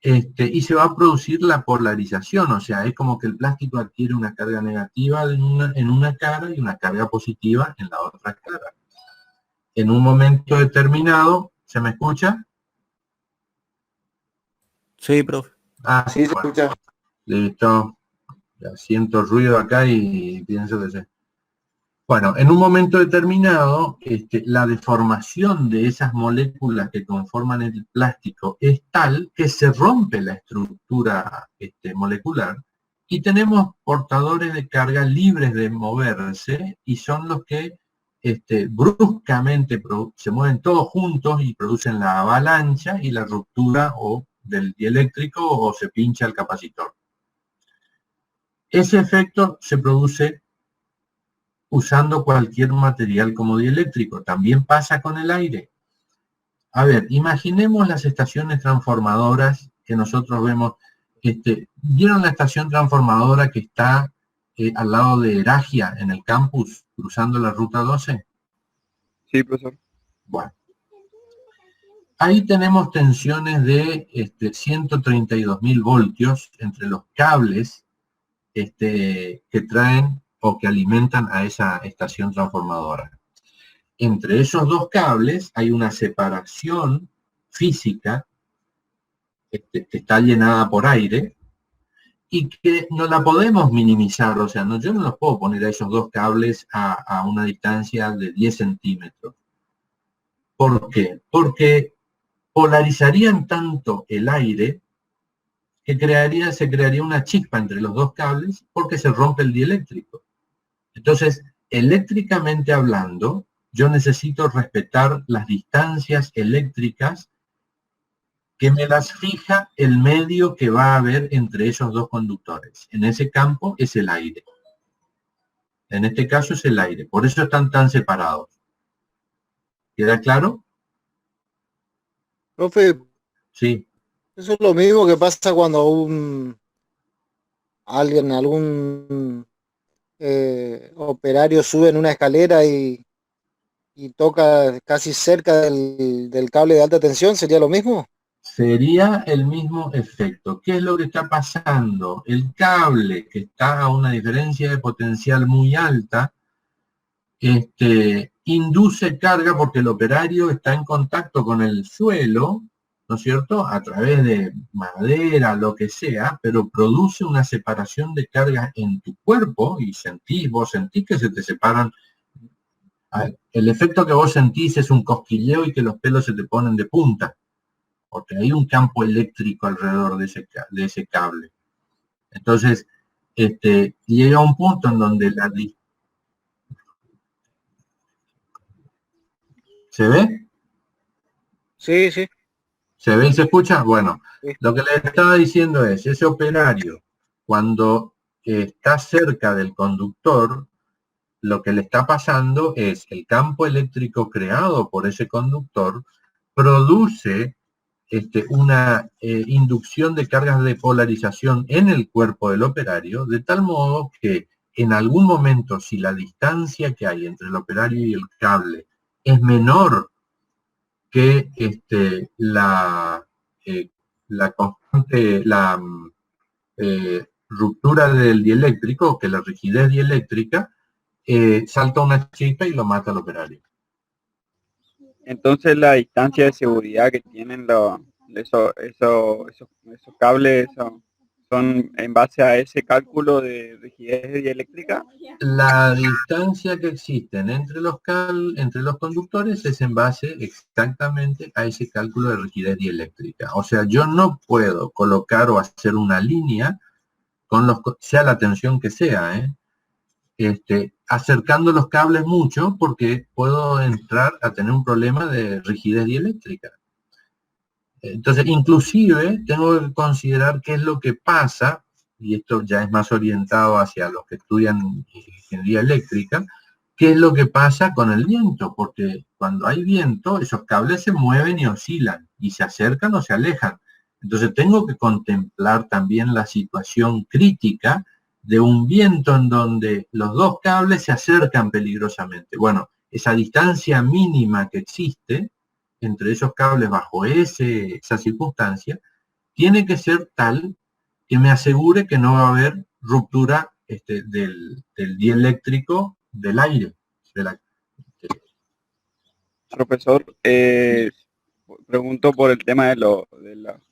Speaker 1: y se va a producir la polarización, o sea, es como que el plástico adquiere una carga negativa en una cara y una carga positiva en la otra cara. en un momento determinado, ¿se me escucha?
Speaker 6: Sí, profe.
Speaker 1: Ah,
Speaker 5: Sí, se
Speaker 1: bueno,
Speaker 5: escucha.
Speaker 1: listo. Ya siento ruido acá y pienso que se... Bueno, en un momento determinado, la deformación de esas moléculas que conforman el plástico es tal que se rompe la estructura molecular y tenemos portadores de carga libres de moverse y son los que bruscamente se mueven todos juntos y producen la avalancha y la ruptura o del dieléctrico o se pincha el capacitor. Ese efecto se produce usando cualquier material como dieléctrico. También pasa con el aire. A ver, imaginemos las estaciones transformadoras que nosotros vemos. ¿Vieron la estación transformadora que está al lado de Eragia, en el campus, cruzando la ruta 12?
Speaker 7: Sí, profesor.
Speaker 1: Bueno. Ahí tenemos tensiones de 132.000 voltios entre los cables que traen o que alimentan a esa estación transformadora. Entre esos dos cables hay una separación física que está llenada por aire y que no la podemos minimizar, o sea, yo no los puedo poner a esos dos cables a una distancia de 10 centímetros. ¿Por qué? Porque polarizarían tanto el aire que se crearía una chispa entre los dos cables porque se rompe el dieléctrico. Entonces, eléctricamente hablando, yo necesito respetar las distancias eléctricas que me las fija el medio que va a haber entre esos dos conductores. En ese campo es el aire. En este caso es el aire. Por eso están tan separados. ¿Queda claro?
Speaker 2: Profe,
Speaker 1: Sí.
Speaker 2: eso es lo mismo que pasa cuando algún operario sube en una escalera y toca casi cerca del cable de alta tensión, ¿sería lo mismo?
Speaker 1: Sería el mismo efecto. ¿Qué es lo que está pasando? El cable que está a una diferencia de potencial muy alta, induce carga porque el operario está en contacto con el suelo, ¿no es cierto? A través de madera, lo que sea, pero produce una separación de cargas en tu cuerpo y vos sentís que se te separan. El efecto que vos sentís es un cosquilleo y que los pelos se te ponen de punta, porque hay un campo eléctrico alrededor de ese cable. Entonces, llega un punto en donde ¿se ve?
Speaker 2: Sí, sí.
Speaker 1: ¿Se ve y se escucha? Bueno,
Speaker 2: Sí.
Speaker 1: lo que le estaba diciendo es, ese operario, cuando está cerca del conductor, lo que le está pasando es el campo eléctrico creado por ese conductor produce una inducción de cargas de polarización en el cuerpo del operario, de tal modo que en algún momento, si la distancia que hay entre el operario y el cable es menor que la constante, ruptura del dieléctrico, que la rigidez dieléctrica, salta una chispa y lo mata al operario.
Speaker 7: Entonces la distancia de seguridad que tienen esos cables son en base a ese cálculo de rigidez dieléctrica.
Speaker 1: La distancia que existen entre los conductores es en base exactamente a ese cálculo de rigidez dieléctrica. O sea, yo no puedo colocar o hacer una línea sea la tensión que sea, acercando los cables mucho porque puedo entrar a tener un problema de rigidez dieléctrica. Entonces, inclusive, tengo que considerar qué es lo que pasa, y esto ya es más orientado hacia los que estudian ingeniería eléctrica, qué es lo que pasa con el viento, porque cuando hay viento, esos cables se mueven y oscilan, y se acercan o se alejan. Entonces, tengo que contemplar también la situación crítica de un viento en donde los dos cables se acercan peligrosamente. Bueno, esa distancia mínima que existe entre esos cables bajo esa circunstancia, tiene que ser tal que me asegure que no va a haber ruptura del dieléctrico del aire.
Speaker 7: Profesor, pregunto por el tema de los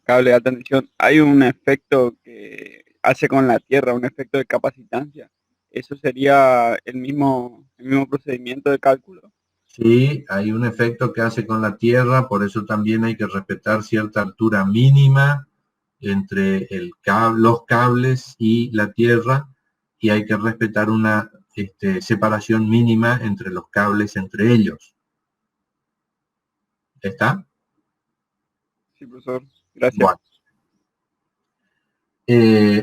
Speaker 7: cables de alta tensión. Hay un efecto que hace con la Tierra, un efecto de capacitancia. ¿Eso sería el mismo procedimiento de cálculo?
Speaker 1: Sí, hay un efecto que hace con la Tierra, por eso también hay que respetar cierta altura mínima entre los cables y la Tierra, y hay que respetar una separación mínima entre los cables entre ellos. ¿Está?
Speaker 7: Sí, profesor. Gracias.
Speaker 1: Bueno.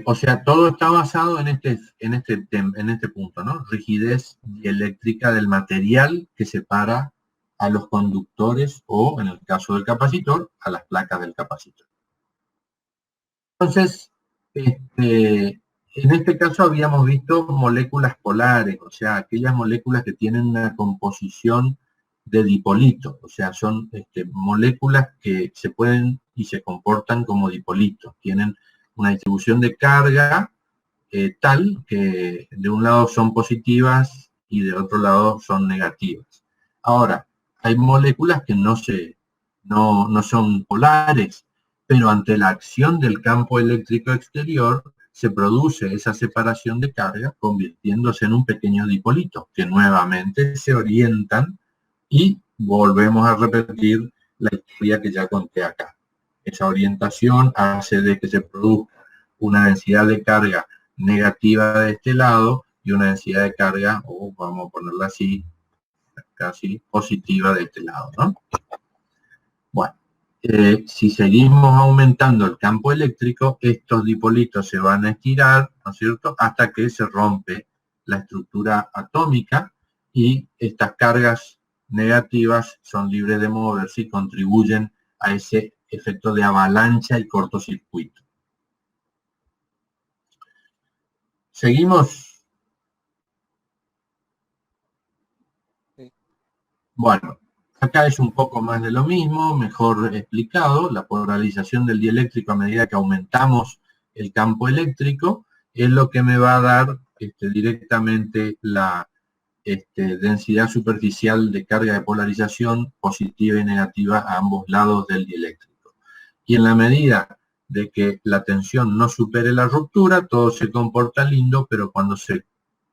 Speaker 1: O sea, todo está basado en este punto, ¿no? Rigidez dieléctrica del material que separa a los conductores o, en el caso del capacitor, a las placas del capacitor. Entonces, en este caso habíamos visto moléculas polares, o sea, aquellas moléculas que tienen una composición de dipolito, o sea, son moléculas que se pueden y se comportan como dipolitos, tienen una distribución de carga tal que de un lado son positivas y de otro lado son negativas. Ahora, hay moléculas que no son polares, pero ante la acción del campo eléctrico exterior se produce esa separación de carga convirtiéndose en un pequeño dipolito que nuevamente se orientan y volvemos a repetir la historia que ya conté acá. Esa orientación hace de que se produzca una densidad de carga negativa de este lado y una densidad de carga, o vamos a ponerla así, casi positiva de este lado, ¿no? Bueno, si seguimos aumentando el campo eléctrico, estos dipolitos se van a estirar, ¿no es cierto?, hasta que se rompe la estructura atómica y estas cargas negativas son libres de moverse y contribuyen a ese efecto de avalancha y cortocircuito. ¿Seguimos?
Speaker 2: Sí.
Speaker 1: Bueno, acá es un poco más de lo mismo, mejor explicado. La polarización del dieléctrico a medida que aumentamos el campo eléctrico es lo que me va a dar directamente la densidad superficial de carga de polarización positiva y negativa a ambos lados del dieléctrico. Y en la medida de que la tensión no supere la ruptura, todo se comporta lindo, pero cuando se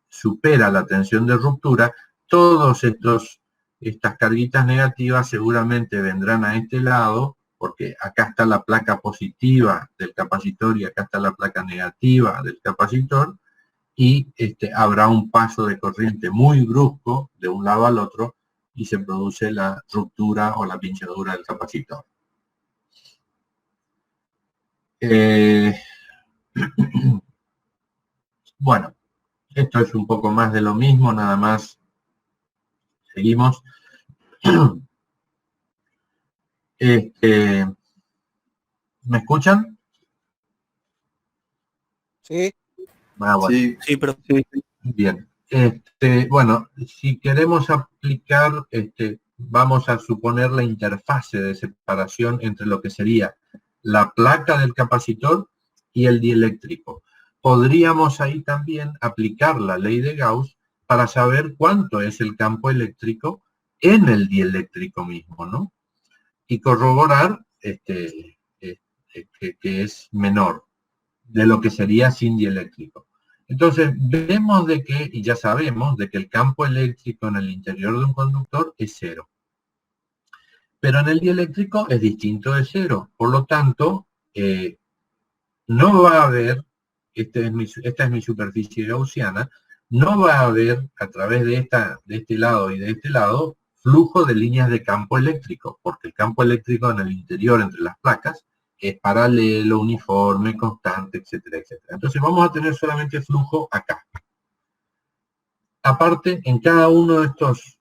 Speaker 1: supera la tensión de ruptura, todos estas carguitas negativas seguramente vendrán a este lado, porque acá está la placa positiva del capacitor y acá está la placa negativa del capacitor, y habrá un paso de corriente muy brusco de un lado al otro y se produce la ruptura o la pinchadura del capacitor. Bueno, esto es un poco más de lo mismo, nada más. Seguimos. ¿Me escuchan?
Speaker 2: Sí.
Speaker 1: Ah, bueno.
Speaker 6: Sí, pero
Speaker 7: Sí.
Speaker 1: Bien. Bueno, si queremos aplicar, vamos a suponer la interfase de separación entre lo que sería la placa del capacitor y el dieléctrico. Podríamos ahí también aplicar la ley de Gauss para saber cuánto es el campo eléctrico en el dieléctrico mismo, ¿no? Y corroborar que es menor de lo que sería sin dieléctrico. Entonces, vemos de que, y ya sabemos, de que el campo eléctrico en el interior de un conductor es cero. Pero en el dieléctrico es distinto de cero. Por lo tanto, no va a haber, esta es mi superficie gaussiana, no va a haber a través de este lado y de este lado flujo de líneas de campo eléctrico, porque el campo eléctrico en el interior entre las placas es paralelo, uniforme, constante, etcétera, etcétera. Entonces vamos a tener solamente flujo acá. Aparte, en cada uno de estos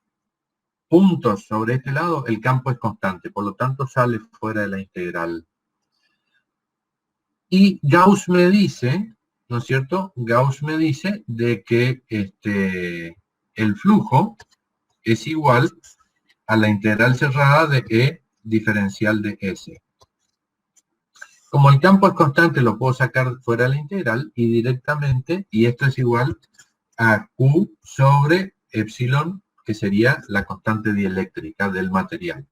Speaker 1: puntos sobre este lado, el campo es constante, por lo tanto sale fuera de la integral. Y Gauss me dice, ¿no es cierto? Gauss me dice de que el flujo es igual a la integral cerrada de E diferencial de S. Como el campo es constante, lo puedo sacar fuera de la integral y directamente, y esto es igual a Q sobre epsilon que sería la constante dieléctrica del material,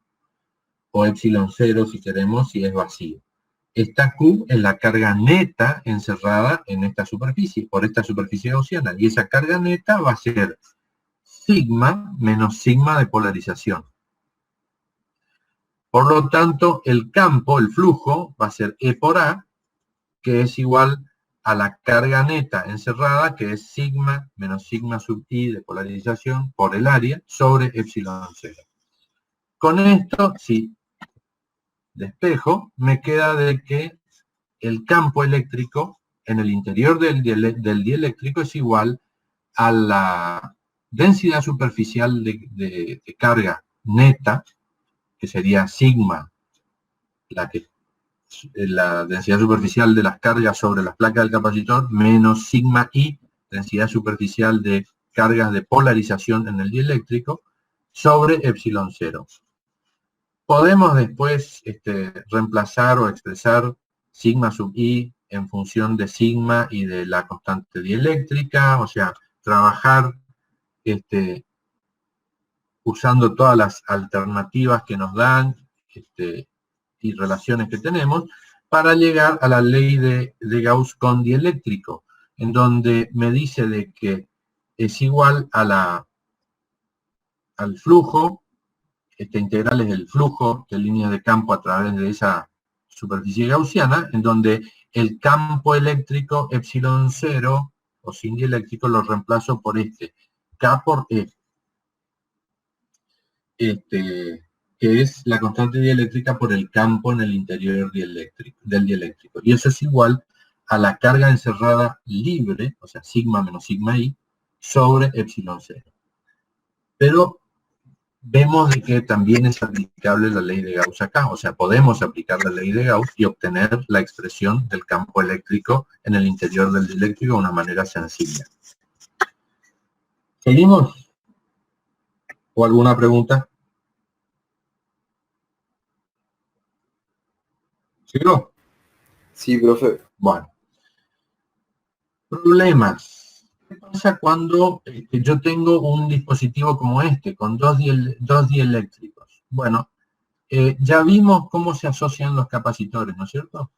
Speaker 1: o epsilon 0 si queremos, si es vacío. Esta Q es la carga neta encerrada en esta superficie, por esta superficie gaussiana, y esa carga neta va a ser sigma menos sigma de polarización. Por lo tanto, el campo, el flujo, va a ser E por A, que es igual a la carga neta encerrada, que es sigma menos sigma sub I de polarización por el área sobre epsilon 0. Con esto, si despejo, me queda de que el campo eléctrico en el interior del dieléctrico es igual a la densidad superficial de carga neta, que sería sigma, la densidad superficial de las cargas sobre las placas del capacitor, menos sigma I, densidad superficial de cargas de polarización en el dieléctrico, sobre epsilon 0. Podemos después reemplazar o expresar sigma sub I en función de sigma y de la constante dieléctrica, o sea, trabajar usando todas las alternativas que nos dan y relaciones que tenemos para llegar a la ley de Gauss con dieléctrico, en donde me dice de que es igual a al flujo, integral es el flujo de líneas de campo a través de esa superficie gaussiana, en donde el campo eléctrico epsilon 0 o sin dieléctrico lo reemplazo por K por E, que es la constante dieléctrica por el campo en el interior del dieléctrico. Y eso es igual a la carga encerrada libre, o sea, sigma menos sigma I, sobre epsilon 0. Pero vemos de que también es aplicable la ley de Gauss acá, o sea, podemos aplicar la ley de Gauss y obtener la expresión del campo eléctrico en el interior del dieléctrico de una manera sencilla. ¿Seguimos? ¿O alguna pregunta? ¿Sigo?
Speaker 5: Sí, profe.
Speaker 1: Bueno. Problemas. ¿Qué pasa cuando yo tengo un dispositivo como este, con dos dieléctricos? Bueno, ya vimos cómo se asocian los capacitores, ¿no es cierto?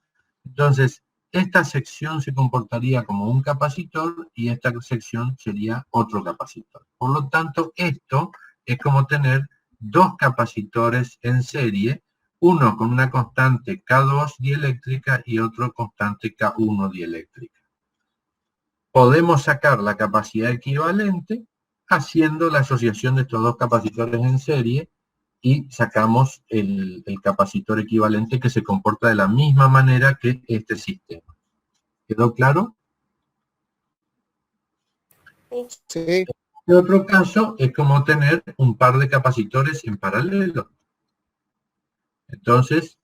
Speaker 1: Entonces, esta sección se comportaría como un capacitor y esta sección sería otro capacitor. Por lo tanto, esto es como tener dos capacitores en serie, uno con una constante K2 dieléctrica y otro constante K1 dieléctrica. Podemos sacar la capacidad equivalente haciendo la asociación de estos dos capacitores en serie y sacamos el capacitor equivalente que se comporta de la misma manera que este sistema. ¿Quedó claro?
Speaker 2: Sí.
Speaker 1: En otro caso es como tener un par de capacitores en paralelo. Entonces,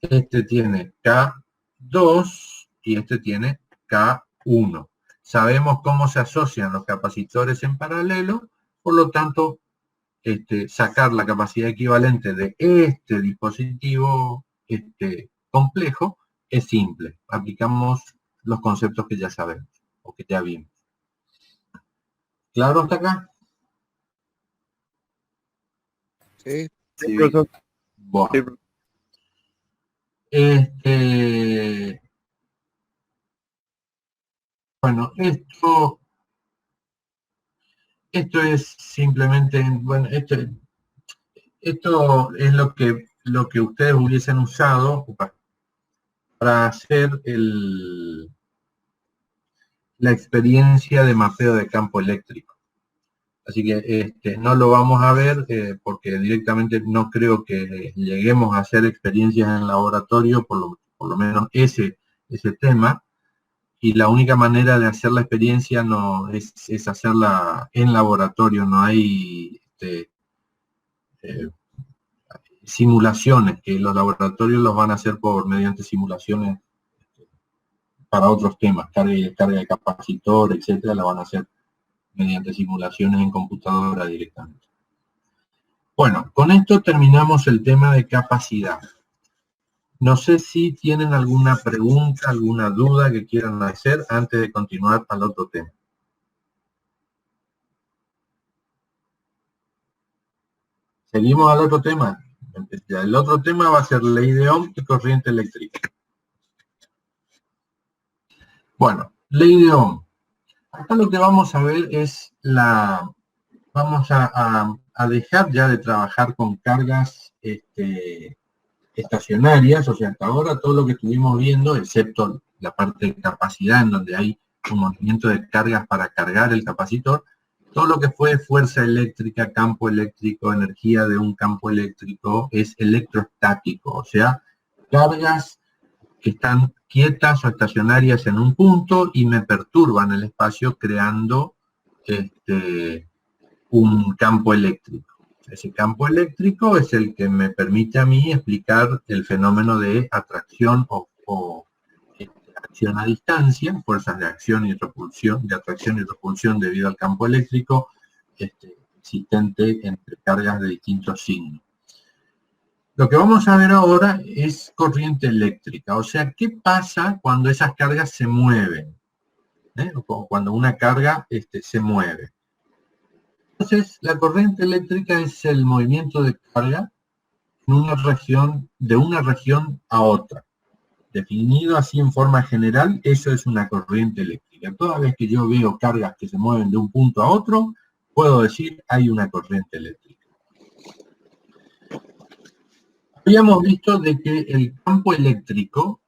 Speaker 1: este tiene K2 y este tiene K1. Sabemos cómo se asocian los capacitores en paralelo, por lo tanto, sacar la capacidad equivalente de este dispositivo complejo es simple. Aplicamos los conceptos que ya sabemos o que ya vimos. ¿Claro hasta acá?
Speaker 2: Sí.
Speaker 5: Sí,
Speaker 7: Profesor.
Speaker 1: Bueno. Bueno, esto es simplemente, bueno, esto es lo que ustedes hubiesen usado para hacer la experiencia de mapeo de campo eléctrico. Así que no lo vamos a ver porque directamente no creo que lleguemos a hacer experiencias en laboratorio, por lo menos ese tema. Y la única manera de hacer la experiencia no es hacerla en laboratorio, no hay simulaciones, que los laboratorios los van a hacer mediante simulaciones para otros temas, carga de capacitor, etcétera, la van a hacer mediante simulaciones en computadora directamente. Bueno, con esto terminamos el tema de capacidad. No sé si tienen alguna pregunta, alguna duda que quieran hacer antes de continuar al otro tema. Seguimos al otro tema. El otro tema va a ser ley de Ohm y corriente eléctrica. Bueno, ley de Ohm. Acá lo que vamos a ver es vamos a dejar ya de trabajar con cargas estacionarias, o sea, hasta ahora todo lo que estuvimos viendo, excepto la parte de capacidad en donde hay un movimiento de cargas para cargar el capacitor, todo lo que fue fuerza eléctrica, campo eléctrico, energía de un campo eléctrico es electrostático, o sea, cargas que están quietas o estacionarias en un punto y me perturban el espacio creando un campo eléctrico. Ese campo eléctrico es el que me permite a mí explicar el fenómeno de atracción o acción a distancia, fuerzas de acción y repulsión, de atracción y repulsión debido al campo eléctrico existente entre cargas de distintos signos. Lo que vamos a ver ahora es corriente eléctrica, o sea, ¿qué pasa cuando esas cargas se mueven? O cuando una carga se mueve. Entonces, la corriente eléctrica es el movimiento de carga en una región, de una región a otra. Definido así en forma general, eso es una corriente eléctrica. Toda vez que yo veo cargas que se mueven de un punto a otro, puedo decir hay una corriente eléctrica. Habíamos visto de que el campo eléctrico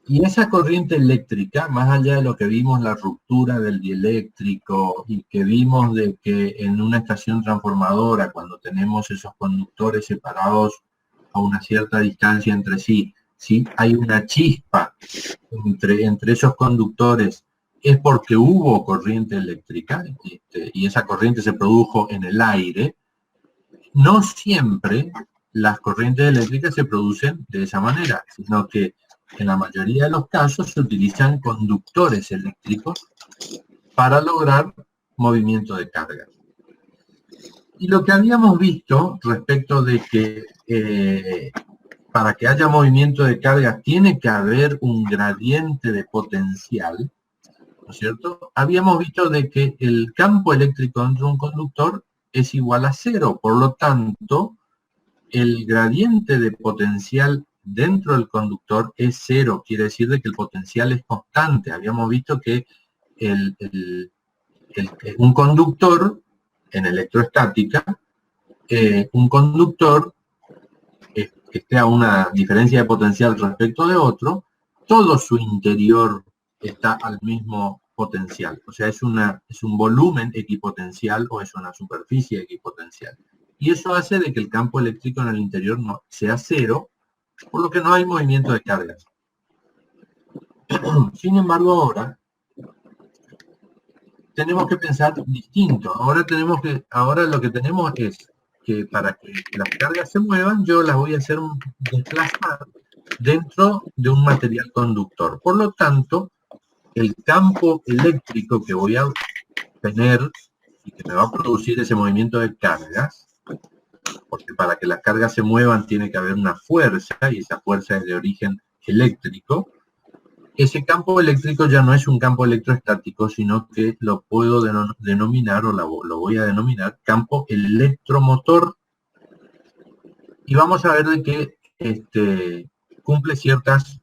Speaker 1: y esa corriente eléctrica, más allá de lo que vimos, la ruptura del dieléctrico y que vimos de que en una estación transformadora, cuando tenemos esos conductores separados a una cierta distancia entre sí, ¿sí? Hay una chispa entre esos conductores, es porque hubo corriente eléctrica y esa corriente se produjo en el aire. No siempre las corrientes eléctricas se producen de esa manera, sino que en la mayoría de los casos se utilizan conductores eléctricos para lograr movimiento de carga. Y lo que habíamos visto respecto de que para que haya movimiento de carga tiene que haber un gradiente de potencial, ¿no es cierto? Habíamos visto de que el campo eléctrico dentro de un conductor es igual a cero, por lo tanto, el gradiente de potencial dentro del conductor es cero, quiere decir de que el potencial es constante. Habíamos visto que un conductor, en electroestática, un conductor que esté a una diferencia de potencial respecto de otro, todo su interior está al mismo potencial. O sea, es un volumen equipotencial o es una superficie equipotencial. Y eso hace de que el campo eléctrico en el interior no sea cero, por lo que no hay movimiento de cargas. Sin embargo, ahora tenemos que pensar distinto. Ahora lo que tenemos es que para que las cargas se muevan, yo las voy a hacer desplazar dentro de un material conductor. Por lo tanto, el campo eléctrico que voy a tener y que me va a producir ese movimiento de cargas, porque para que las cargas se muevan tiene que haber una fuerza, y esa fuerza es de origen eléctrico. Ese campo eléctrico ya no es un campo electroestático, sino que lo puedo denominar, o lo voy a denominar, campo electromotor. Y vamos a ver de que cumple ciertas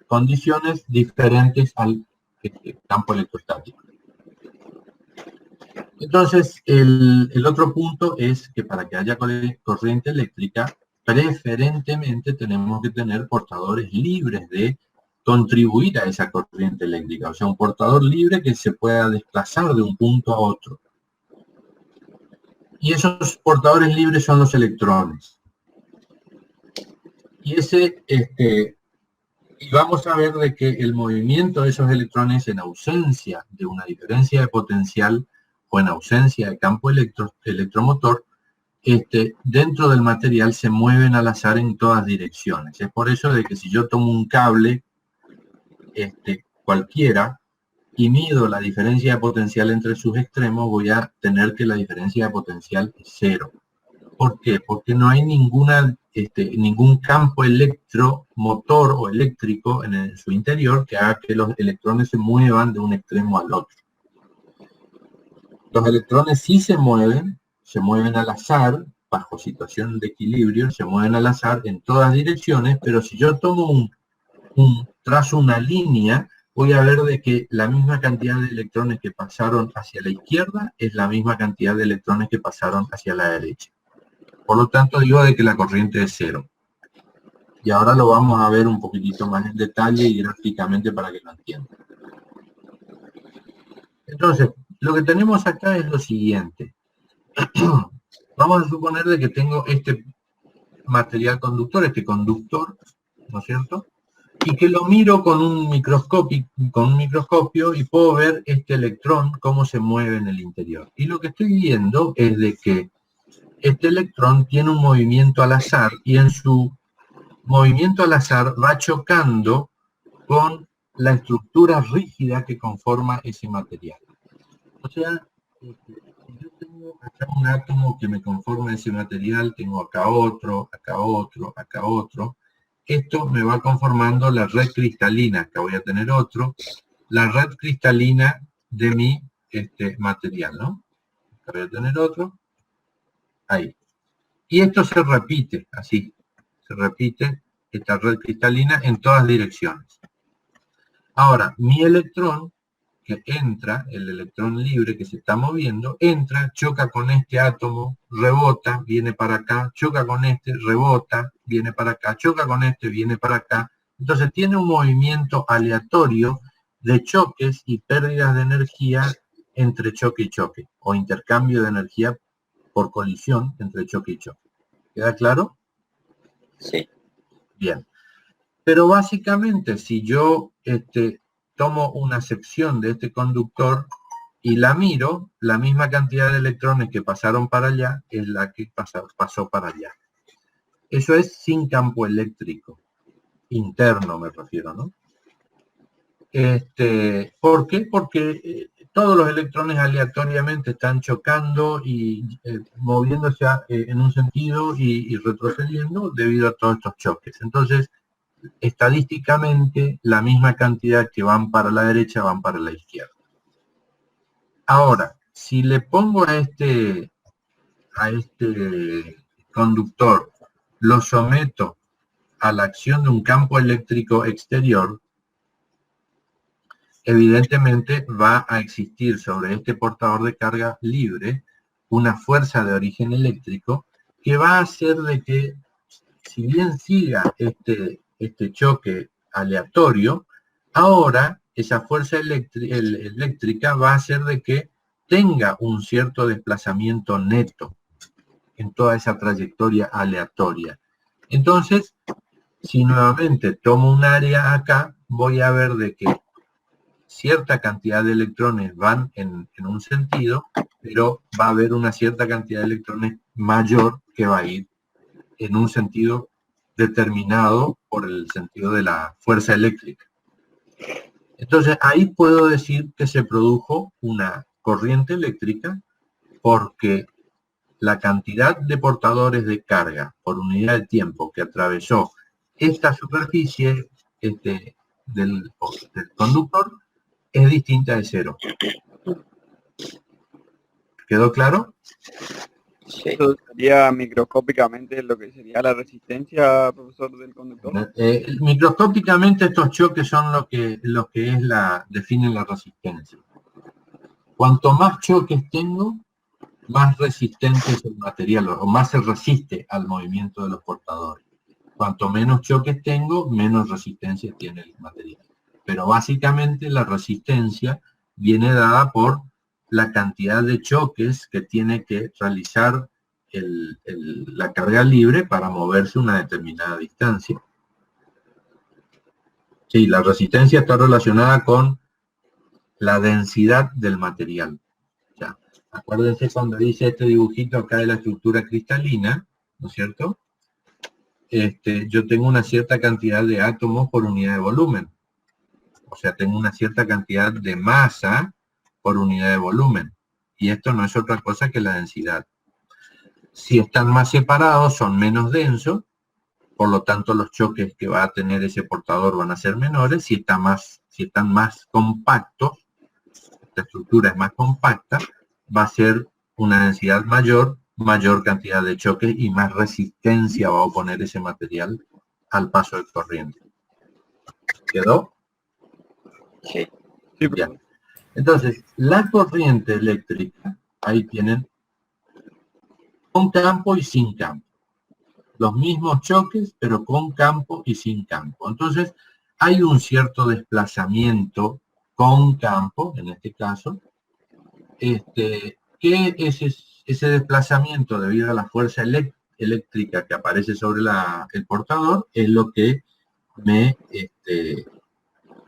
Speaker 1: condiciones diferentes al campo electrostático. Entonces, el otro punto es que para que haya corriente eléctrica, preferentemente tenemos que tener portadores libres de contribuir a esa corriente eléctrica. O sea, un portador libre que se pueda desplazar de un punto a otro. Y esos portadores libres son los electrones. Y y vamos a ver de que el movimiento de esos electrones en ausencia de una diferencia de potencial o en ausencia de campo electromotor, dentro del material se mueven al azar en todas direcciones. Es por eso de que si yo tomo un cable cualquiera y mido la diferencia de potencial entre sus extremos, voy a tener que la diferencia de potencial es cero. ¿Por qué? Porque no hay ningún campo electromotor o eléctrico en su interior que haga que los electrones se muevan de un extremo al otro. Los electrones sí se mueven al azar bajo situación de equilibrio, se mueven al azar en todas direcciones, pero si yo tomo trazo una línea, voy a ver de que la misma cantidad de electrones que pasaron hacia la izquierda es la misma cantidad de electrones que pasaron hacia la derecha. Por lo tanto, digo de que la corriente es cero. Y ahora lo vamos a ver un poquitito más en detalle y gráficamente para que lo entiendan. Entonces, lo que tenemos acá es lo siguiente. Vamos a suponer de que tengo este material conductor, este conductor, ¿no es cierto? Y que lo miro con un microscopio y puedo ver este electrón, cómo se mueve en el interior. Y lo que estoy viendo es de que este electrón tiene un movimiento al azar y en su movimiento al azar va chocando con la estructura rígida que conforma ese material. O sea, si yo tengo acá un átomo que me conforma ese material, tengo acá otro, acá otro, acá otro. Esto me va conformando la red cristalina, acá voy a tener otro, la red cristalina de mi material, ¿no? Acá voy a tener otro, ahí. Y esto se repite, así, se repite esta red cristalina en todas direcciones. Ahora, mi electrón que entra, el electrón libre que se está moviendo, entra, choca con este átomo, rebota, viene para acá, choca con este, rebota, viene para acá, choca con este, viene para acá. Entonces tiene un movimiento aleatorio de choques y pérdidas de energía entre choque y choque, o intercambio de energía por colisión entre choque y choque. ¿Queda claro?
Speaker 4: Sí.
Speaker 1: Bien. Pero básicamente, si yo tomo una sección de este conductor y la miro, la misma cantidad de electrones que pasaron para allá es la que pasó para allá. Eso es sin campo eléctrico, interno me refiero, ¿no? ¿Por qué? Porque todos los electrones aleatoriamente están chocando y moviéndose en un sentido y retrocediendo debido a todos estos choques. Entonces, estadísticamente, la misma cantidad que van para la derecha van para la izquierda. Ahora, si le pongo a este conductor, lo someto a la acción de un campo eléctrico exterior, evidentemente va a existir sobre este portador de carga libre una fuerza de origen eléctrico que va a hacer de que, si bien siga este choque aleatorio, ahora esa fuerza eléctrica va a hacer de que tenga un cierto desplazamiento neto en toda esa trayectoria aleatoria. Entonces, si nuevamente tomo un área acá, voy a ver de que cierta cantidad de electrones van en un sentido, pero va a haber una cierta cantidad de electrones mayor que va a ir en un sentido determinado por el sentido de la fuerza eléctrica. Entonces, ahí puedo decir que se produjo una corriente eléctrica porque la cantidad de portadores de carga por unidad de tiempo que atravesó esta superficie del conductor es distinta de cero. ¿Quedó claro?
Speaker 4: Sí.
Speaker 7: Eso sería microscópicamente lo que sería la resistencia, profesor, del conductor.
Speaker 1: Microscópicamente estos choques son lo que definen la resistencia. Cuanto más choques tengo, más resistente es el material, o más se resiste al movimiento de los portadores. Cuanto menos choques tengo, menos resistencia tiene el material. Pero básicamente la resistencia viene dada por la cantidad de choques que tiene que realizar la carga libre para moverse una determinada distancia. Sí, la resistencia está relacionada con la densidad del material. Ya, acuérdense cuando dice este dibujito acá de la estructura cristalina, ¿no es cierto? Yo tengo una cierta cantidad de átomos por unidad de volumen. O sea, tengo una cierta cantidad de masa por unidad de volumen. Y esto no es otra cosa que la densidad. Si están más separados, son menos densos, por lo tanto los choques que va a tener ese portador van a ser menores. Si están más compactos, esta estructura es más compacta, va a ser una densidad mayor mayor cantidad de choques y más resistencia va a oponer ese material al paso de corriente. ¿Quedó?
Speaker 4: Sí.
Speaker 7: Sí,
Speaker 1: Bien.
Speaker 7: profe.
Speaker 1: Entonces, la corriente eléctrica, ahí tienen con campo y sin campo. Los mismos choques, pero con campo y sin campo. Entonces, hay un cierto desplazamiento con campo, en este caso, que ese desplazamiento debido a la fuerza eléctrica que aparece sobre el portador es lo que me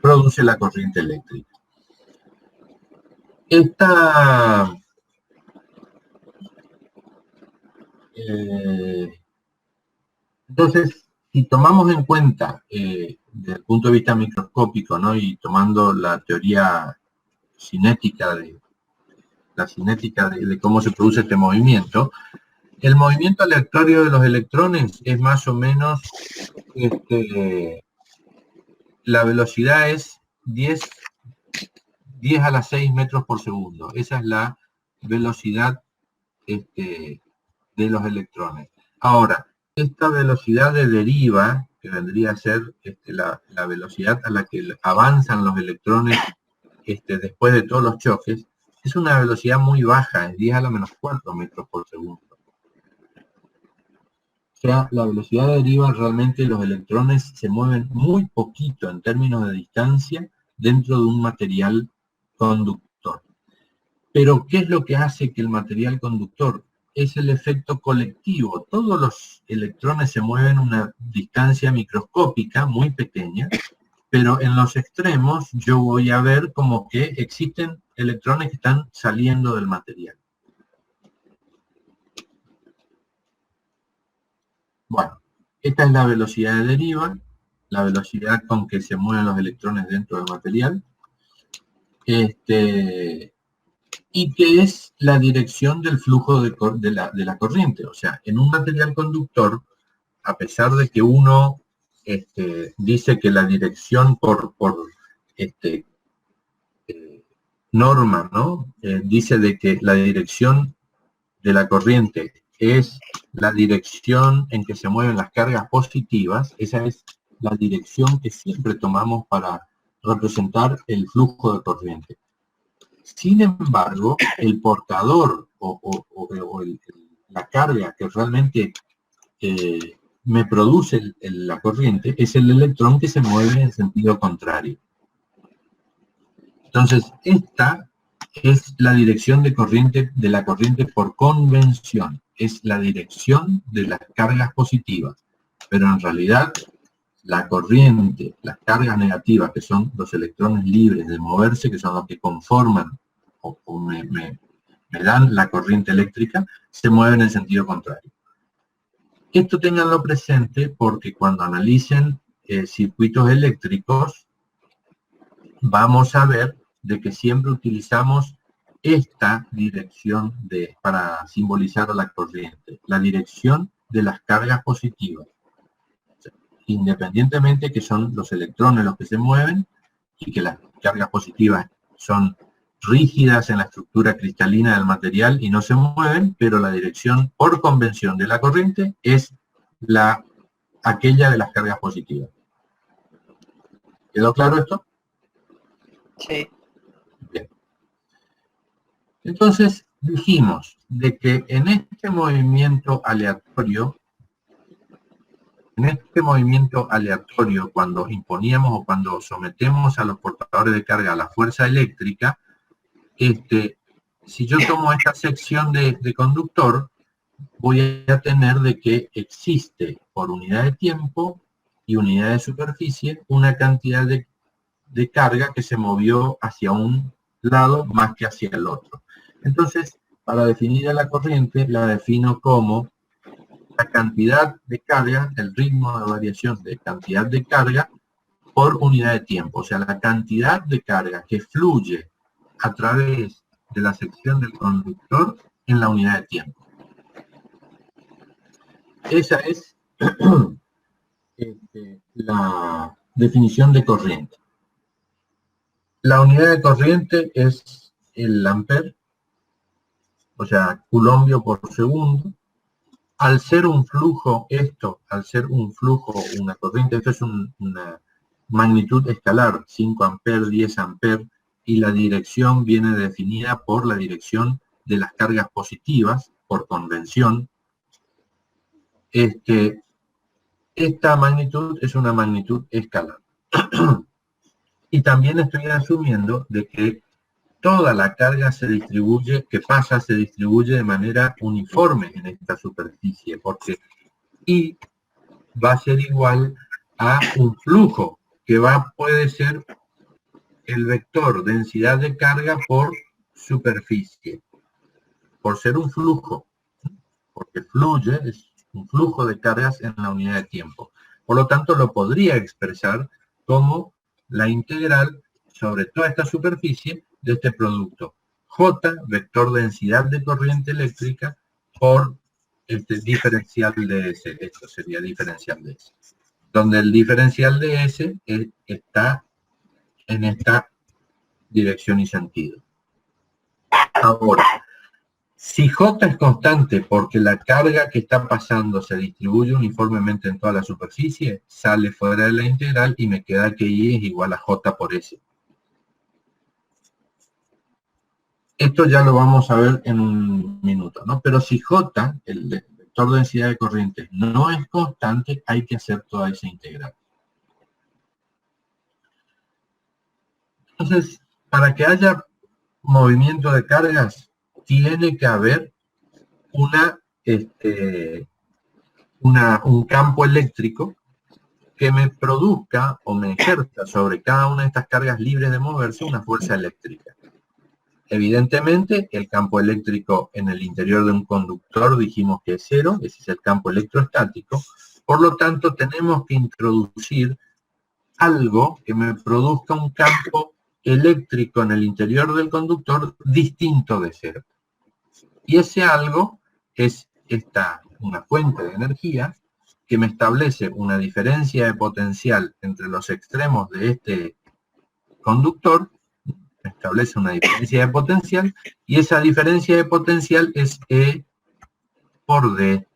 Speaker 1: produce la corriente eléctrica. Entonces, si tomamos en cuenta desde el punto de vista microscópico, ¿no? Y tomando la teoría cinética de cómo se produce este movimiento, el movimiento aleatorio de los electrones es más o menos, la velocidad es 10 a la 6 metros por segundo. Esa es la velocidad de los electrones. Ahora, esta velocidad de deriva, que vendría a ser la velocidad a la que avanzan los electrones después de todos los choques, es una velocidad muy baja, es 10 a la menos 4 metros por segundo. O sea, la velocidad de deriva realmente los electrones se mueven muy poquito en términos de distancia dentro de un material conductor. Pero, ¿qué es lo que hace que el material conductor? Es el efecto colectivo. Todos los electrones se mueven a una distancia microscópica muy pequeña, pero en los extremos yo voy a ver como que existen electrones que están saliendo del material. Bueno, esta es la velocidad de deriva, la velocidad con que se mueven los electrones dentro del material. Y que es la dirección del flujo de la corriente. O sea, en un material conductor, a pesar de que uno dice que la dirección por norma, ¿no? Dice de que la dirección de la corriente es la dirección en que se mueven las cargas positivas. Esa es la dirección que siempre tomamos para representar el flujo de corriente. Sin embargo, el portador la carga que realmente me produce la corriente es el electrón que se mueve en sentido contrario. Entonces, esta es la dirección de la corriente por convención. Es la dirección de las cargas positivas. Pero en realidad, la corriente, las cargas negativas, que son los electrones libres de moverse, que son los que conforman o me dan la corriente eléctrica, se mueven en sentido contrario. Esto ténganlo presente porque cuando analicen circuitos eléctricos, vamos a ver de que siempre utilizamos esta dirección para simbolizar la corriente, la dirección de las cargas positivas. Independientemente que son los electrones los que se mueven y que las cargas positivas son rígidas en la estructura cristalina del material y no se mueven, pero la dirección por convención de la corriente es aquella de las cargas positivas. ¿Quedó claro esto?
Speaker 4: Sí.
Speaker 1: Bien. Entonces dijimos de que en este movimiento aleatorio, cuando imponíamos o cuando sometemos a los portadores de carga a la fuerza eléctrica, si yo tomo esta sección de conductor, voy a tener de que existe por unidad de tiempo y unidad de superficie una cantidad de carga que se movió hacia un lado más que hacia el otro. Entonces, para definir a la corriente, la defino como la cantidad de carga, el ritmo de variación de cantidad de carga por unidad de tiempo. O sea, la cantidad de carga que fluye a través de la sección del conductor en la unidad de tiempo. Esa es la definición de corriente. La unidad de corriente es el ampere o sea, culombio por segundo. Al ser un flujo, una corriente, esto es una magnitud escalar, 5 amperes, 10 amperes, y la dirección viene definida por la dirección de las cargas positivas, por convención. Esta magnitud es una magnitud escalar. Y también estoy asumiendo de que toda la carga se distribuye de manera uniforme en esta superficie, porque I va a ser igual a un flujo, que puede ser el vector densidad de carga por superficie, por ser un flujo, porque fluye, es un flujo de cargas en la unidad de tiempo. Por lo tanto, lo podría expresar como la integral sobre toda esta superficie de este producto. J, vector densidad de corriente eléctrica, por diferencial de S. Esto sería diferencial de S. Donde el diferencial de S está en esta dirección y sentido. Ahora, si J es constante porque la carga que está pasando se distribuye uniformemente en toda la superficie, sale fuera de la integral y me queda que I es igual a J por S. Esto ya lo vamos a ver en un minuto, ¿no? Pero si J, el vector de densidad de corriente, no es constante, hay que hacer toda esa integral. Entonces, para que haya movimiento de cargas, tiene que haber un campo eléctrico que me produzca o me ejerza sobre cada una de estas cargas libres de moverse una fuerza eléctrica. Evidentemente, el campo eléctrico en el interior de un conductor dijimos que es cero, ese es el campo electrostático. Por lo tanto, tenemos que introducir algo que me produzca un campo eléctrico en el interior del conductor distinto de cero. Y ese algo es una fuente de energía que me establece una diferencia de potencial entre los extremos de este conductor, me establece una diferencia de potencial, y esa diferencia de potencial es E por D,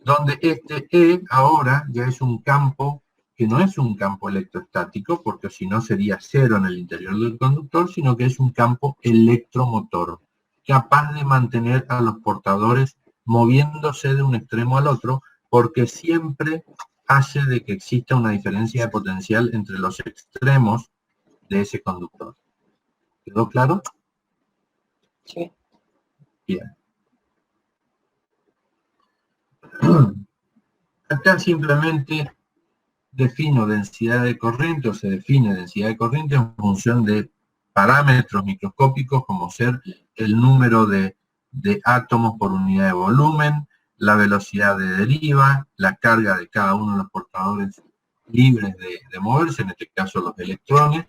Speaker 1: donde este E ahora ya es un campo que no es un campo electrostático, porque si no sería cero en el interior del conductor, sino que es un campo electromotor, capaz de mantener a los portadores moviéndose de un extremo al otro, porque siempre hace de que exista una diferencia de potencial entre los extremos de ese conductor. ¿Quedó claro?
Speaker 8: Sí.
Speaker 1: Bien. Acá simplemente defino densidad de corriente, o se define densidad de corriente en función de parámetros microscópicos como ser el número de átomos por unidad de volumen, la velocidad de deriva, la carga de cada uno de los portadores libres de moverse, en este caso los electrones.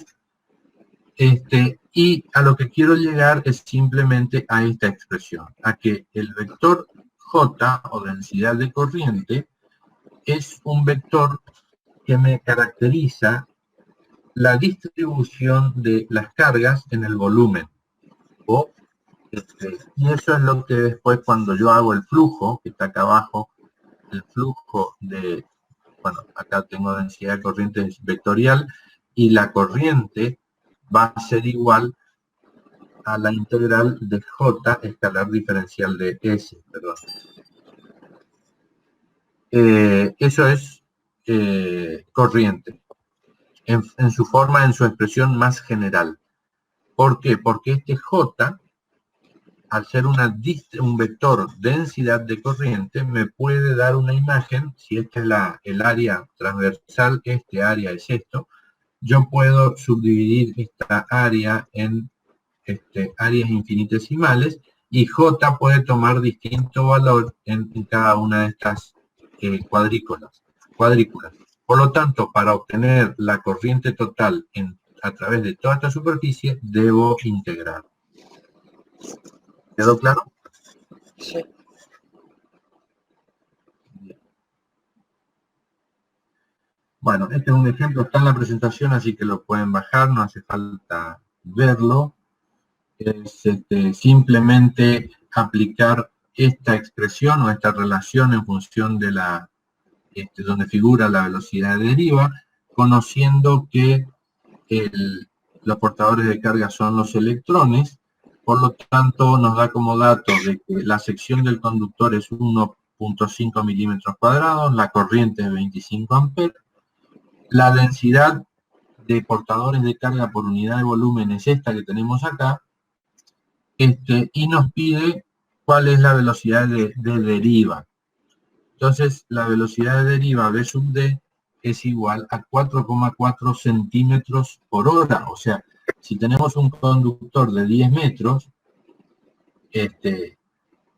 Speaker 1: Y a lo que quiero llegar es simplemente a esta expresión, a que el vector J, o densidad de corriente, es un vector que me caracteriza la distribución de las cargas en el volumen. Y eso es lo que después, cuando yo hago el flujo, que está acá abajo, el flujo de, bueno, acá tengo densidad de corriente vectorial, y la corriente va a ser igual a la integral de J escalar diferencial de S, perdón. Eso es corriente, en su forma, en su expresión más general. ¿Por qué? Porque este J, al ser un vector densidad de corriente, me puede dar una imagen, si esta es el área transversal, este área es esto, yo puedo subdividir esta área en áreas infinitesimales, y J puede tomar distinto valor en cada una de estas cuadrículas. Por lo tanto, para obtener la corriente total a través de toda esta superficie, debo integrar. ¿Quedó claro?
Speaker 8: Sí.
Speaker 1: Bueno, este es un ejemplo, está en la presentación, así que lo pueden bajar, no hace falta verlo. es simplemente aplicar esta expresión o esta relación en función de la donde figura la velocidad de deriva, conociendo que los portadores de carga son los electrones. Por lo tanto, nos da como dato de que la sección del conductor es 1.5 milímetros cuadrados, la corriente es 25 amperes, la densidad de portadores de carga por unidad de volumen es esta que tenemos acá, y nos pide cuál es la velocidad de deriva. Entonces, la velocidad de deriva V sub D es igual a 4,4 centímetros por hora. O sea, si tenemos un conductor de 10 metros,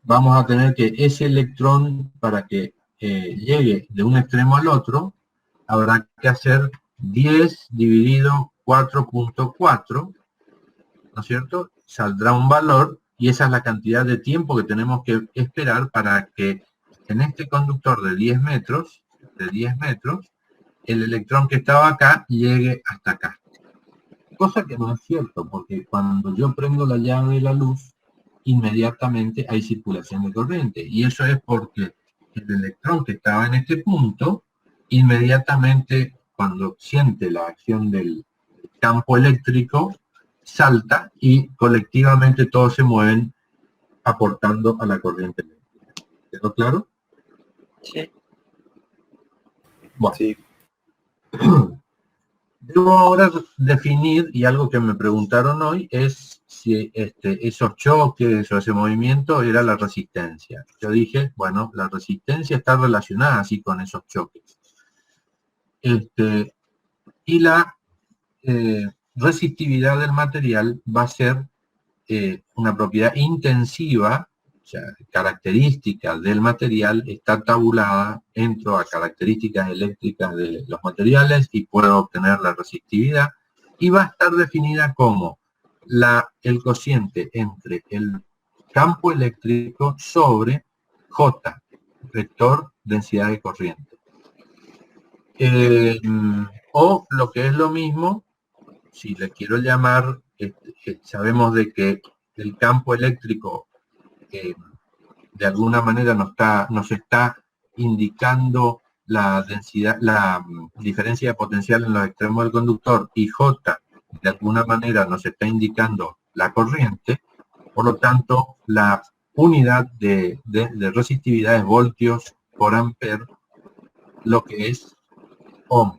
Speaker 1: vamos a tener que ese electrón, para que llegue de un extremo al otro, habrá que hacer 10 dividido 4.4, ¿no es cierto? Saldrá un valor, y esa es la cantidad de tiempo que tenemos que esperar para que en este conductor de 10 metros, el electrón que estaba acá llegue hasta acá. Cosa que no es cierto, porque cuando yo prendo la llave de la luz, inmediatamente hay circulación de corriente. Y eso es porque el electrón que estaba en este punto, inmediatamente cuando siente la acción del campo eléctrico, salta y colectivamente todos se mueven aportando a la corriente eléctrica. ¿Quedó claro?
Speaker 8: Sí.
Speaker 1: Bueno.
Speaker 5: Sí.
Speaker 1: Debo ahora definir, y algo que me preguntaron hoy, es si esos choques o ese movimiento era la resistencia. Yo dije, bueno, la resistencia está relacionada así con esos choques. Y la resistividad del material va a ser una propiedad intensiva, o sea, característica del material, está tabulada, entro a características eléctricas de los materiales y puedo obtener la resistividad, y va a estar definida como el cociente entre el campo eléctrico sobre J, vector densidad de corriente. O lo que es lo mismo, si le quiero llamar, sabemos de que el campo eléctrico de alguna manera nos está indicando la densidad, la diferencia de potencial en los extremos del conductor, y J de alguna manera nos está indicando la corriente. Por lo tanto, la unidad de resistividad es voltios por amper, lo que es ohm.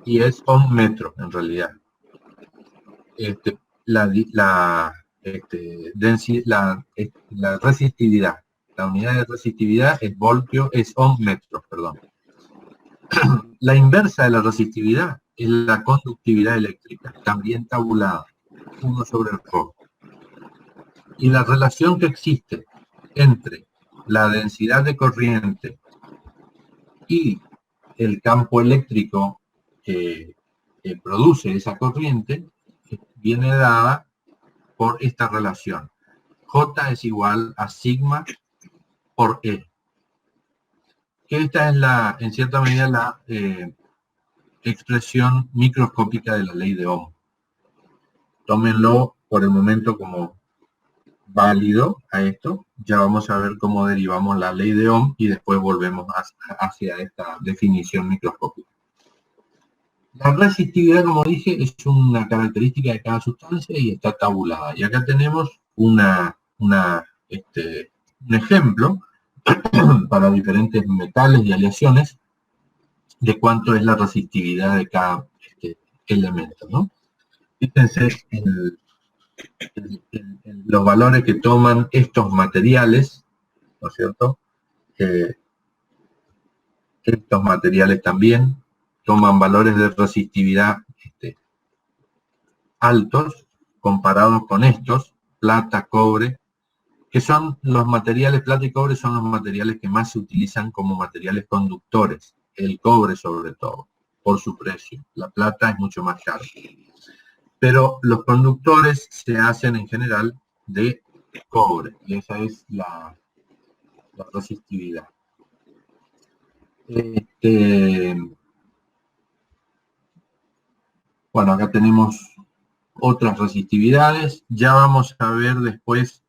Speaker 1: Y es ohm metro en realidad. La resistividad, la unidad de resistividad es voltio, es ohm metro, perdón. La inversa de la resistividad es la conductividad eléctrica, también tabulada, 1 sobre el ρ. Y la relación que existe entre la densidad de corriente y el campo eléctrico que produce esa corriente viene dada por esta relación. J es igual a sigma por E. Que esta es en cierta medida, la expresión microscópica de la ley de Ohm. Tómenlo por el momento como válido a esto. Ya vamos a ver cómo derivamos la ley de Ohm y después volvemos hacia esta definición microscópica. La resistividad, como dije, es una característica de cada sustancia y está tabulada. Y acá tenemos un ejemplo para diferentes metales y aleaciones de cuánto es la resistividad de cada elemento, ¿no? Fíjense en los valores que toman estos materiales, ¿no es cierto? Estos materiales también toman valores de resistividad altos comparados con estos, plata, cobre, que son los materiales, plata y cobre son los materiales que más se utilizan como materiales conductores, el cobre sobre todo, por su precio. La plata es mucho más cara. Pero los conductores se hacen en general de cobre, y esa es la resistividad. Bueno, acá tenemos otras resistividades. Ya vamos a ver después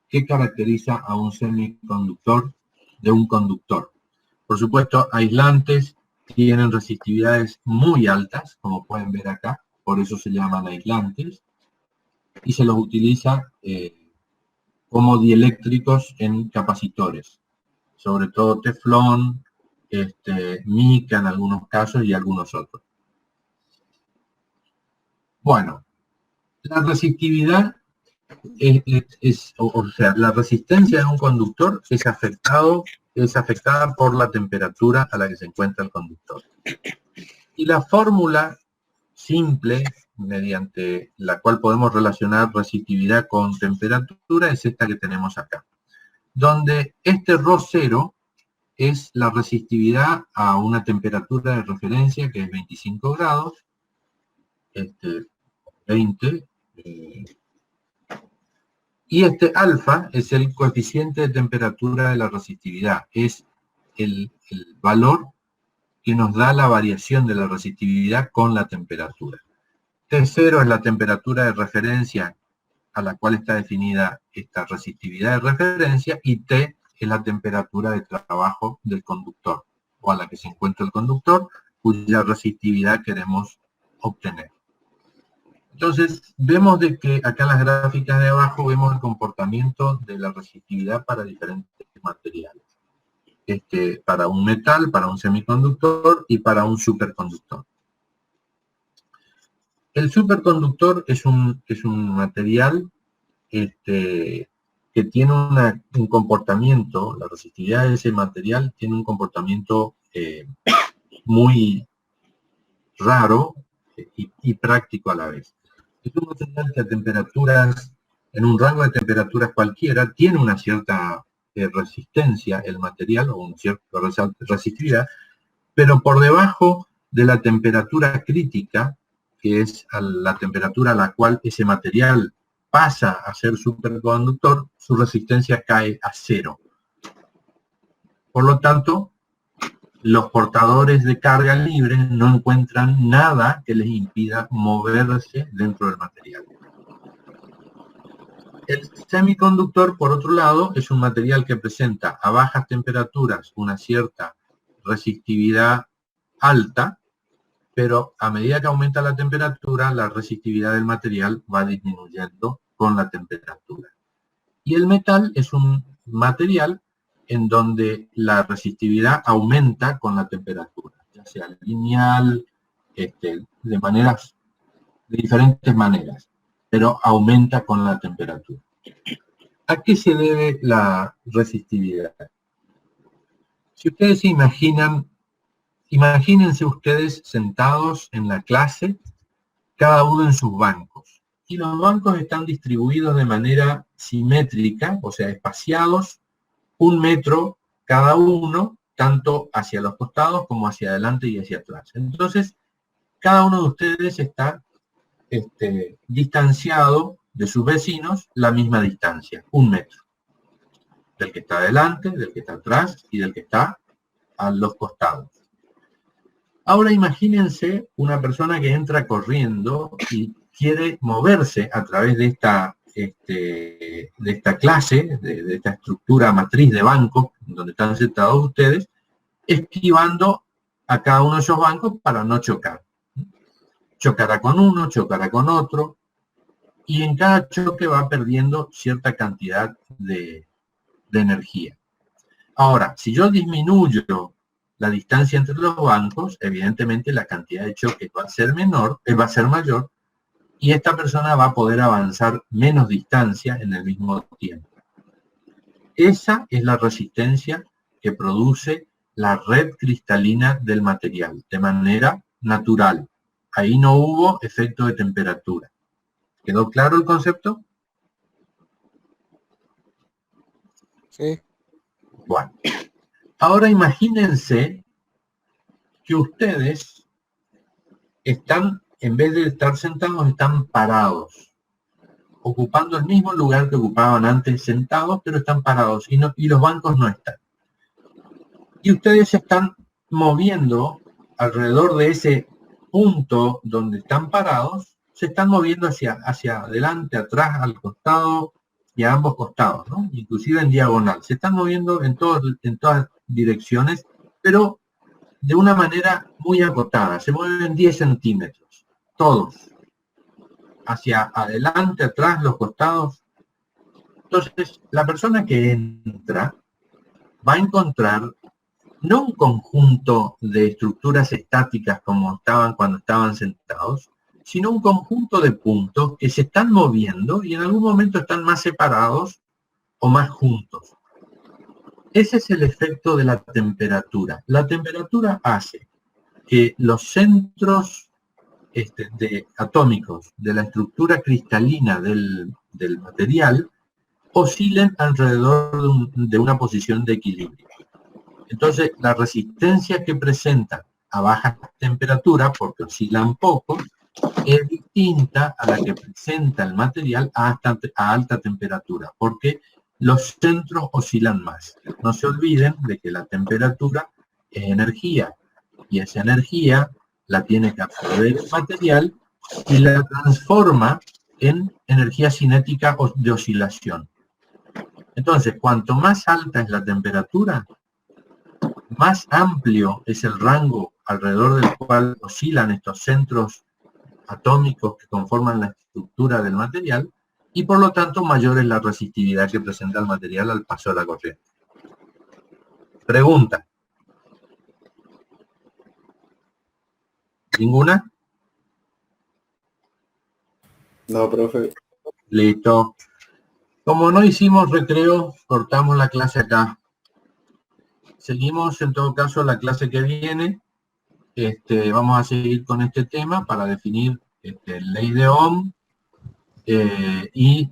Speaker 1: qué caracteriza a un semiconductor de un conductor. Por supuesto, aislantes tienen resistividades muy altas, como pueden ver acá, por eso se llaman aislantes, y se los utiliza como dieléctricos en capacitores, sobre todo teflón, mica en algunos casos y algunos otros. Bueno, la resistividad o sea, la resistencia de un conductor es afectada por la temperatura a la que se encuentra el conductor. Y la fórmula simple, mediante la cual podemos relacionar resistividad con temperatura, es esta que tenemos acá, donde este ρ0 es la resistividad a una temperatura de referencia que es 25 grados, 20, y alfa es el coeficiente de temperatura de la resistividad, es el valor que nos da la variación de la resistividad con la temperatura. T0 es la temperatura de referencia a la cual está definida esta resistividad de referencia, y T es la temperatura de trabajo del conductor, o a la que se encuentra el conductor, cuya resistividad queremos obtener. Entonces, vemos de que acá en las gráficas de abajo vemos el comportamiento de la resistividad para diferentes materiales. Para un metal, para un semiconductor y para un superconductor. El superconductor es un material que tiene un comportamiento, la resistividad de ese material tiene un comportamiento muy raro y práctico a la vez. Es un material que a temperaturas, en un rango de temperaturas cualquiera, tiene una cierta resistencia, el material, o una cierta resistividad, pero por debajo de la temperatura crítica, que es la temperatura a la cual ese material pasa a ser superconductor, su resistencia cae a 0. Por lo tanto, los portadores de carga libre no encuentran nada que les impida moverse dentro del material. El semiconductor, por otro lado, es un material que presenta a bajas temperaturas una cierta resistividad alta, pero a medida que aumenta la temperatura, la resistividad del material va disminuyendo con la temperatura. Y el metal es un material en donde la resistividad aumenta con la temperatura, ya sea lineal, de diferentes maneras, pero aumenta con la temperatura. ¿A qué se debe la resistividad? Si ustedes se imagínense ustedes sentados en la clase, cada uno en sus bancos. Y los bancos están distribuidos de manera simétrica, o sea, espaciados 1 metro cada uno, tanto hacia los costados como hacia adelante y hacia atrás. Entonces, cada uno de ustedes está distanciado de sus vecinos la misma distancia, 1 metro. Del que está adelante, del que está atrás y del que está a los costados. Ahora imagínense una persona que entra corriendo y quiere moverse a través de esta clase, de esta estructura matriz de bancos, donde están sentados ustedes, esquivando a cada uno de esos bancos para no chocar. Chocará con uno, chocará con otro, y en cada choque va perdiendo cierta cantidad de energía. Ahora, si yo disminuyo la distancia entre los bancos, evidentemente la cantidad de choques va a ser mayor, y esta persona va a poder avanzar menos distancia en el mismo tiempo. Esa es la resistencia que produce la red cristalina del material, de manera natural. Ahí no hubo efecto de temperatura. ¿Quedó claro el concepto?
Speaker 2: Sí.
Speaker 1: Bueno, ahora imagínense que ustedes están, en vez de estar sentados, están parados, ocupando el mismo lugar que ocupaban antes sentados, pero están parados y los bancos no están. Y ustedes se están moviendo alrededor de ese punto donde están parados, se están moviendo hacia adelante, atrás, al costado y a ambos costados, ¿no? Inclusive en diagonal. Se están moviendo en todas direcciones, pero de una manera muy acotada. Se mueven 10 centímetros, todos. Hacia adelante, atrás, los costados. Entonces, la persona que entra va a encontrar no un conjunto de estructuras estáticas como estaban cuando estaban sentados, sino un conjunto de puntos que se están moviendo y en algún momento están más separados o más juntos. Ese es el efecto de la temperatura. La temperatura hace que los centros atómicos de la estructura cristalina del material oscilen alrededor de una posición de equilibrio. Entonces, la resistencia que presentan a baja temperatura, porque oscilan poco, es distinta a la que presenta el material a alta temperatura, porque los centros oscilan más. No se olviden de que la temperatura es energía, y esa energía la tiene que absorber el material y la transforma en energía cinética de oscilación. Entonces, cuanto más alta es la temperatura, más amplio es el rango alrededor del cual oscilan estos centros atómicos que conforman la estructura del material, y por lo tanto mayor es la resistividad que presenta el material al paso de la corriente. Pregunta. ¿Ninguna?
Speaker 5: No, profe.
Speaker 1: Listo. Como no hicimos recreo, cortamos la clase acá. Seguimos en todo caso la clase que viene. Vamos a seguir con este tema para definir ley de Ohm y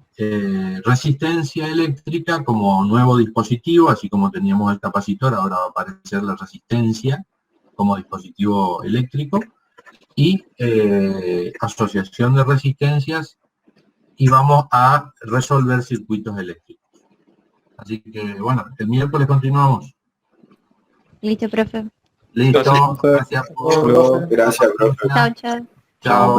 Speaker 1: resistencia eléctrica como nuevo dispositivo, así como teníamos el capacitor, ahora va a aparecer la resistencia como dispositivo eléctrico, y asociación de resistencias, y vamos a resolver circuitos eléctricos. Así que, bueno, el miércoles continuamos.
Speaker 9: Listo, profe.
Speaker 1: Listo, gracias por...
Speaker 5: Gracias, profe.
Speaker 9: Chao, chao.
Speaker 1: Chao.